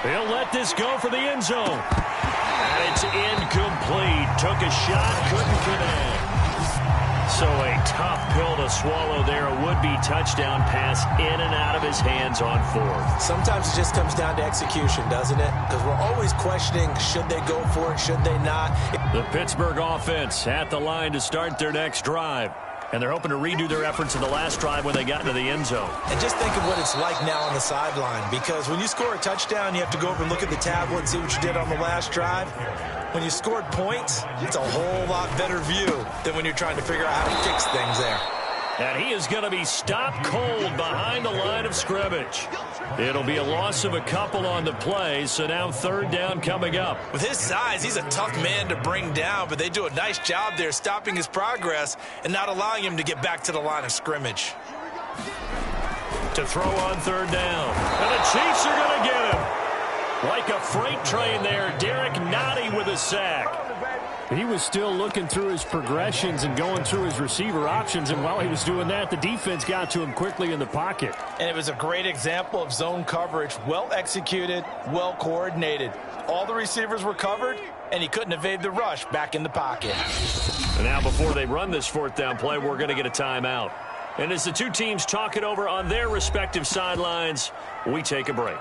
He'll let this go for the end zone. And it's incomplete. Took a shot, couldn't connect. So a tough pill to swallow there. A would-be touchdown pass in and out of his hands on fourth. Sometimes it just comes down to execution, doesn't it? Because we're always questioning, should they go for it, should they not? The Pittsburgh offense at the line to start their next drive. And they're hoping to redo their efforts in the last drive when they got into the end zone. And just think of what it's like now on the sideline. Because when you score a touchdown, you have to go over and look at the tablet and see what you did on the last drive. When you scored points, it's a whole lot better view than when you're trying to figure out how to fix things there. And he is going to be stopped cold behind the line of scrimmage. It'll be a loss of a couple on the play, so now third down coming up. With his size, he's a tough man to bring down, but they do a nice job there stopping his progress and not allowing him to get back to the line of scrimmage. To throw on third down. And the Chiefs are going to get him. Like a freight train there, Derek Nottie with a sack. He was still looking through his progressions and going through his receiver options, and while he was doing that, the defense got to him quickly in the pocket. And it was a great example of zone coverage, well executed, well coordinated. All the receivers were covered, and he couldn't evade the rush back in the pocket. And now before they run this fourth down play, we're going to get a timeout. And as the two teams talk it over on their respective sidelines, we take a break.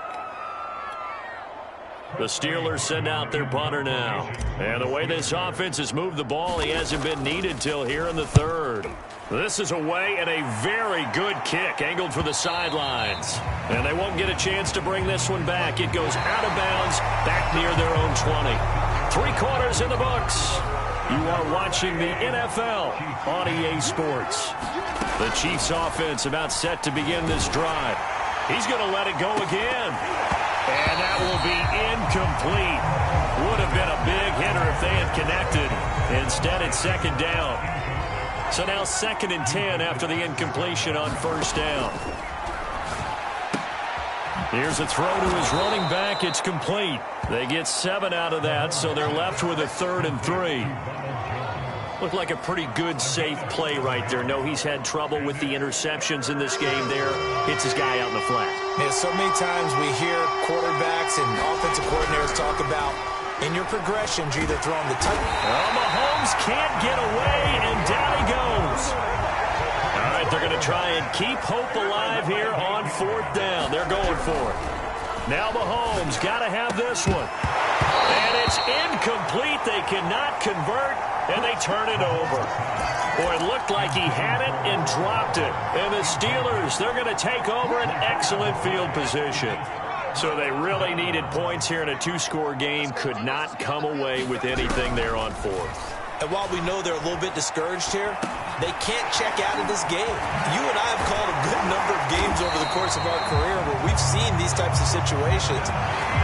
The Steelers send out their punter now. And the way this offense has moved the ball, he hasn't been needed till here in the third. This is away and a very good kick angled for the sidelines. And they won't get a chance to bring this one back. It goes out of bounds back near their own 20. 3 quarters in the books. You are watching the NFL on EA Sports. The Chiefs offense about set to begin this drive. He's going to let it go again. And that will be incomplete. Would have been a big hitter if they had connected. Instead, it's second down. So now 2nd and 10 after the incompletion on first down. Here's a throw to his running back. It's complete. They get 7 out of that, so they're left with a 3rd and 3. Looked like a pretty good, safe play right there. No, he's had trouble with the interceptions in this game there. Hits his guy out in the flat. Yeah, so many times we hear quarterbacks and offensive coordinators talk about, in your progressions, you're either throwing the touchdown. Well, Mahomes can't get away, and down he goes. All right, they're going to try and keep hope alive here on 4th down. They're going for it. Now Mahomes got to have this one. And it's incomplete. They cannot convert, and they turn it over. Boy, it looked like he had it and dropped it. And the Steelers, they're going to take over an excellent field position. So they really needed points here in a 2-score game. Could not come away with anything there on 4th. And while we know they're a little bit discouraged here, they can't check out of this game. You and I have called a good number of games over the course of our career where we've seen these types of situations.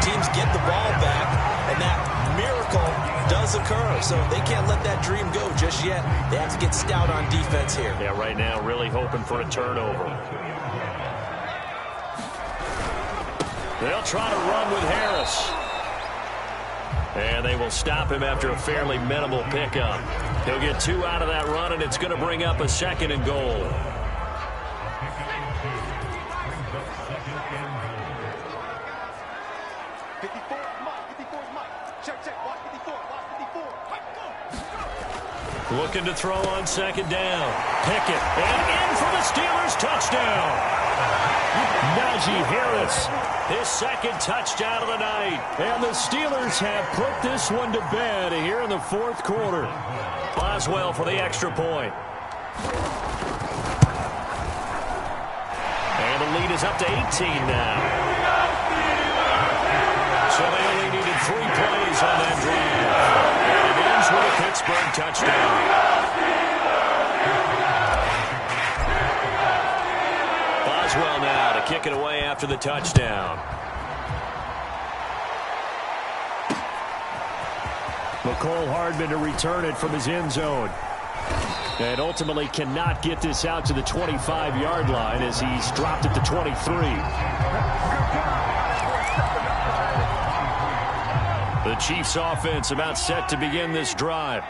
Teams get the ball back, and that miracle does occur. So they can't let that dream go just yet. They have to get stout on defense here. Yeah, right now really hoping for a turnover. They'll try to run with Harris. And they will stop him after a fairly minimal pickup. He'll get 2 out of that run, and it's going to bring up a 2nd and goal. Looking to throw on second down. Pickett, and in for the Steelers touchdown. Najee Harris, his second touchdown of the night. And the Steelers have put this one to bed here in the fourth quarter. Boswell for the extra point. And the lead is up to 18 now. So they only needed 3 plays on that drive. And it ends with a Pittsburgh touchdown. Boswell now to kick it away after the touchdown. McCole Hardman to return it from his end zone. And ultimately cannot get this out to the 25-yard line as he's dropped it to 23. The Chiefs offense about set to begin this drive.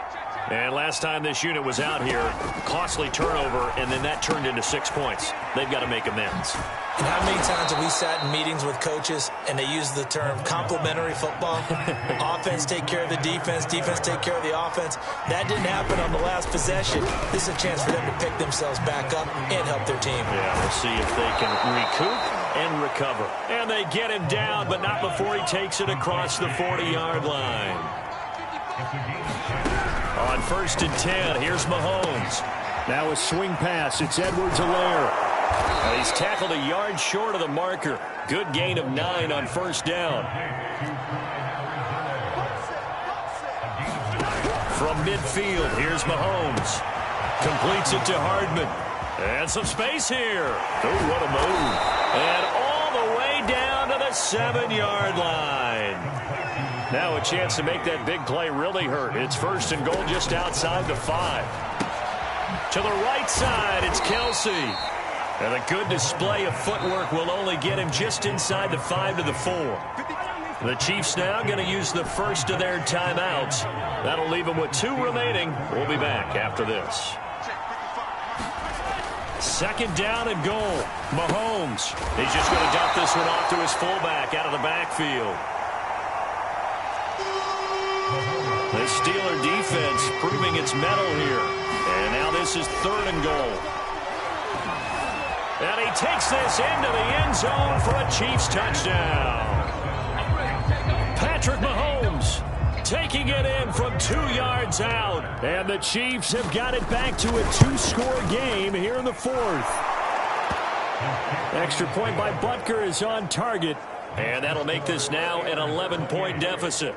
And last time this unit was out here, costly turnover, and then that turned into 6 points. They've got to make amends. And how many times have we sat in meetings with coaches and they use the term complementary football? Offense take care of the defense, defense take care of the offense. That didn't happen on the last possession. This is a chance for them to pick themselves back up and help their team. Yeah, we'll see if they can recoup and recover. And they get him down, but not before he takes it across the 40-yard line. On 1st and 10, here's Mahomes. Now a swing pass. It's Edwards-Helaire. And he's tackled a yard short of the marker. Good gain of 9 on 1st down. From midfield, here's Mahomes. Completes it to Hardman. And some space here. Oh, what a move. And all the way down to the 7-yard line. Now a chance to make that big play really hurt. It's 1st and goal just outside the 5. To the right side, it's Kelsey. And a good display of footwork will only get him just inside the 5 to the 4. The Chiefs now going to use the first of their timeouts. That'll leave them with 2 remaining. We'll be back after this. 2nd down and goal. Mahomes. He's just going to dump this one off to his fullback out of the backfield. The Steeler defense proving its mettle here. And now this is 3rd and goal. And he takes this into the end zone for a Chiefs touchdown. Patrick Mahomes taking it in from 2 yards out. And the Chiefs have got it back to a 2-score game here in the 4th. Extra point by Butker is on target. And that'll make this now an 11-point deficit.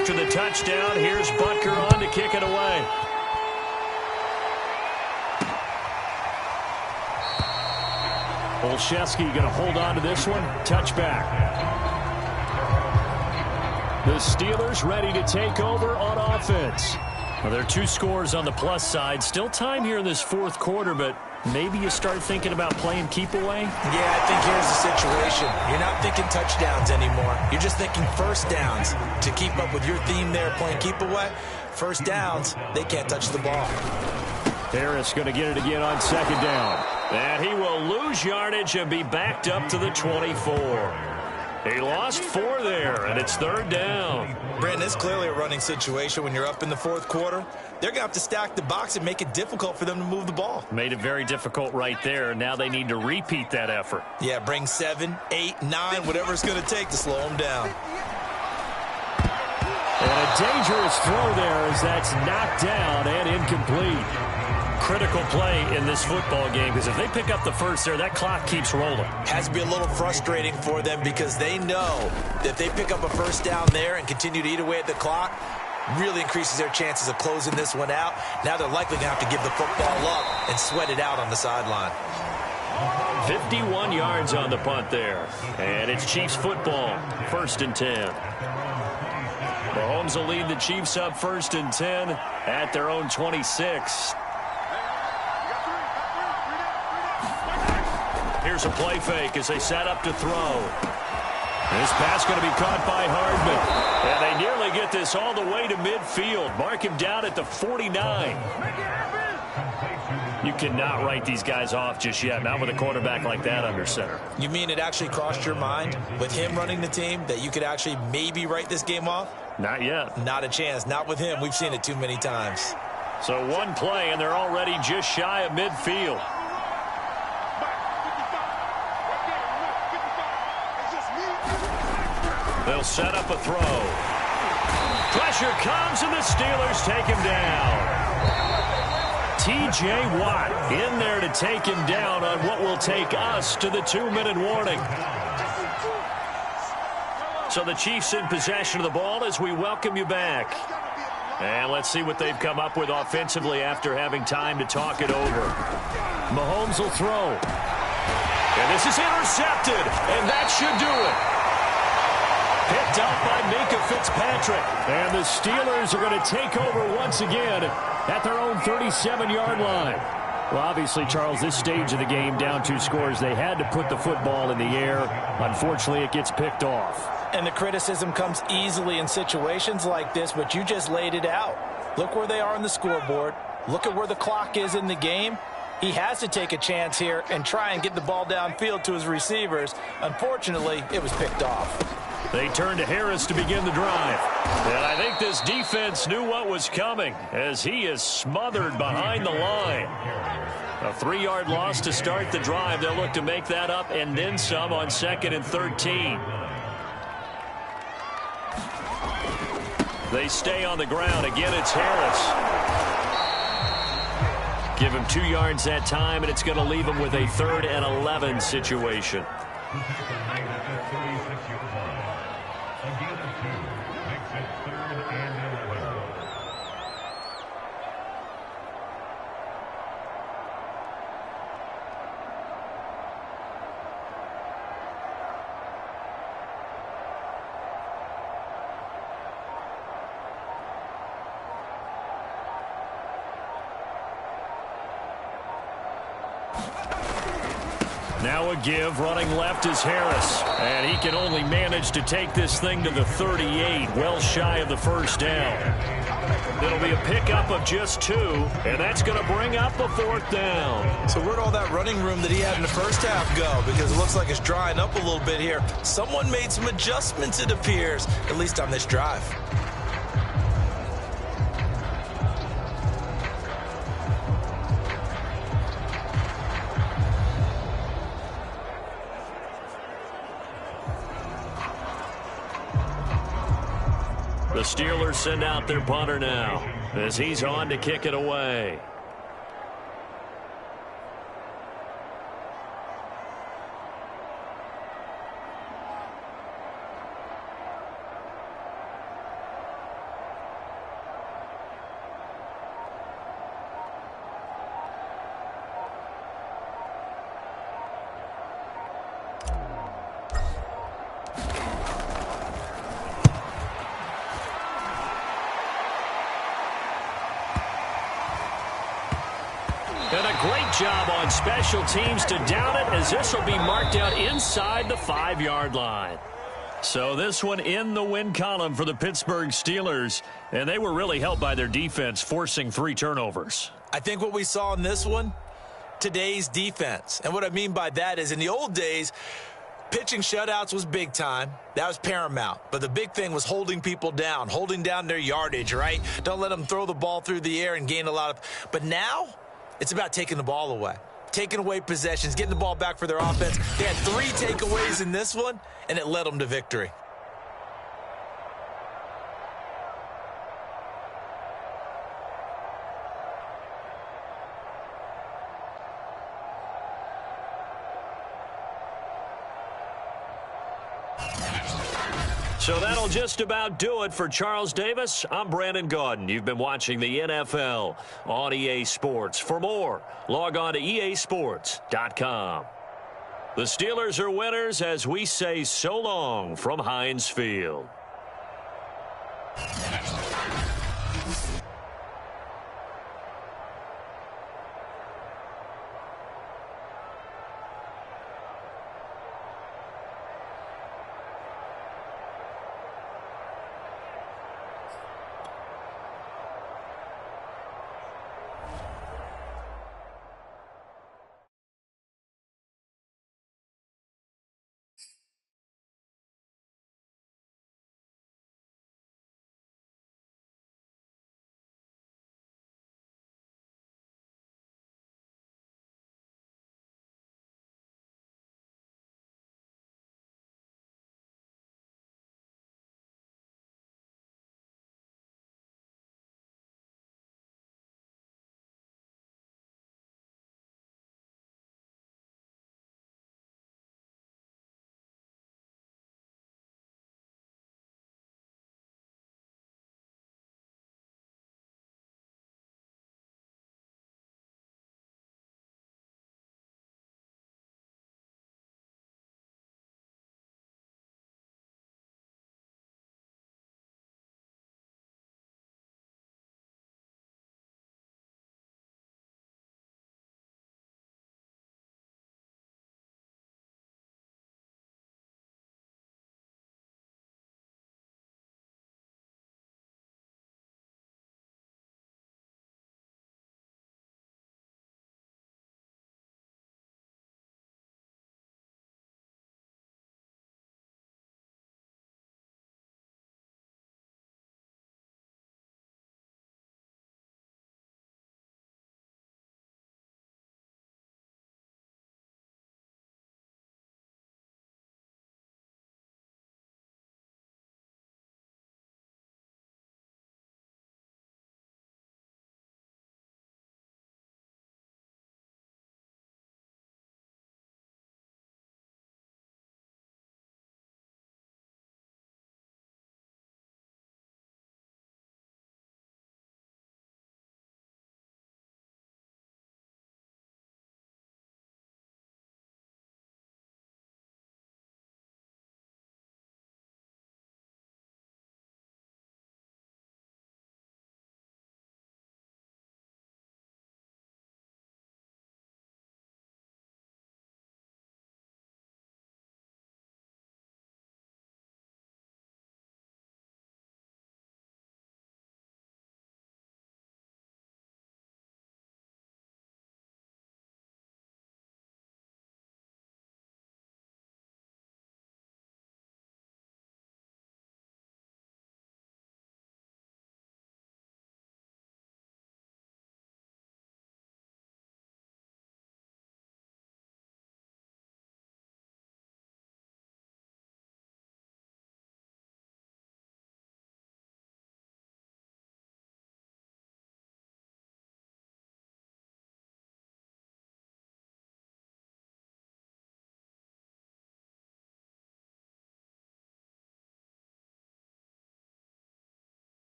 After the touchdown, here's Butker on to kick it away. Olszewski going to hold on to this one. Touchback. The Steelers ready to take over on offense. Well, there are 2 scores on the plus side. Still time here in this 4th quarter, but maybe you start thinking about playing keep away? Yeah, I think here's the situation. You're not thinking touchdowns anymore. You're just thinking 1st downs. To keep up with your theme there, playing keep away, 1st downs, they can't touch the ball. Harris going to get it again on 2nd down. And he will lose yardage and be backed up to the 24. He lost 4 there, and it's 3rd down. Brandon, it's clearly a running situation when you're up in the 4th quarter. They're going to have to stack the box and make it difficult for them to move the ball. Made it very difficult right there. Now they need to repeat that effort. Yeah, bring 7, 8, 9, whatever it's going to take to slow them down. And a dangerous throw there as that's knocked down and incomplete. Critical play in this football game because if they pick up the first there, that clock keeps rolling. Has to be a little frustrating for them because they know that if they pick up a 1st down there and continue to eat away at the clock, really increases their chances of closing this one out. Now they're likely going to have to give the football up and sweat it out on the sideline. 51 yards on the punt there. And it's Chiefs football, 1st and 10. Mahomes will lead the Chiefs up 1st and 10 at their own 26. Here's a play fake as they set up to throw. This pass going to be caught by Hardman. And they nearly get this all the way to midfield. Mark him down at the 49. You cannot write these guys off just yet, not with a quarterback like that under center. You mean it actually crossed your mind with him running the team that you could actually maybe write this game off? Not yet. Not a chance. Not with him. We've seen it too many times. So one play, and they're already just shy of midfield. They'll set up a throw. Pressure comes, and the Steelers take him down. T.J. Watt in there to take him down on what will take us to the 2-minute warning. So the Chiefs in possession of the ball as we welcome you back. And let's see what they've come up with offensively after having time to talk it over. Mahomes will throw. And this is intercepted, and that should do it. Picked up by Minkah Fitzpatrick. And the Steelers are going to take over once again at their own 37-yard line. Well, obviously, Charles, this stage of the game, down 2 scores, they had to put the football in the air. Unfortunately, it gets picked off. And the criticism comes easily in situations like this, but you just laid it out. Look where they are on the scoreboard. Look at where the clock is in the game. He has to take a chance here and try and get the ball downfield to his receivers. Unfortunately, it was picked off. They turn to Harris to begin the drive. And I think this defense knew what was coming as he is smothered behind the line. A 3-yard loss to start the drive. They'll look to make that up and then some on 2nd and 13. They stay on the ground. Again, it's Harris. Give him 2 yards that time, and it's going to leave him with a 3rd and 11 situation. Now a give, running left is Harris. And he can only manage to take this thing to the 38, well shy of the first down. It'll be a pickup of just 2, and that's going to bring up a 4th down. So where'd all that running room that he had in the first half go? Because it looks like it's drying up a little bit here. Someone made some adjustments, it appears, at least on this drive. The Steelers send out their punter now as he's on to kick it away. And a great job on special teams to down it, as this will be marked out inside the 5-yard line. So this one in the win column for the Pittsburgh Steelers, and they were really helped by their defense, forcing 3 turnovers. I think what we saw in this one, today's defense. And what I mean by that is in the old days, pitching shutouts was big time. That was paramount. But the big thing was holding people down, holding down their yardage, right? Don't let them throw the ball through the air and gain a lot of... But now, it's about taking the ball away. Taking away possessions, getting the ball back for their offense. They had 3 takeaways in this one, and it led them to victory. So that'll just about do it for Charles Davis. I'm Brandon Gaudin. You've been watching the NFL on EA Sports. For more, log on to easports.com. The Steelers are winners as we say so long from Heinz Field.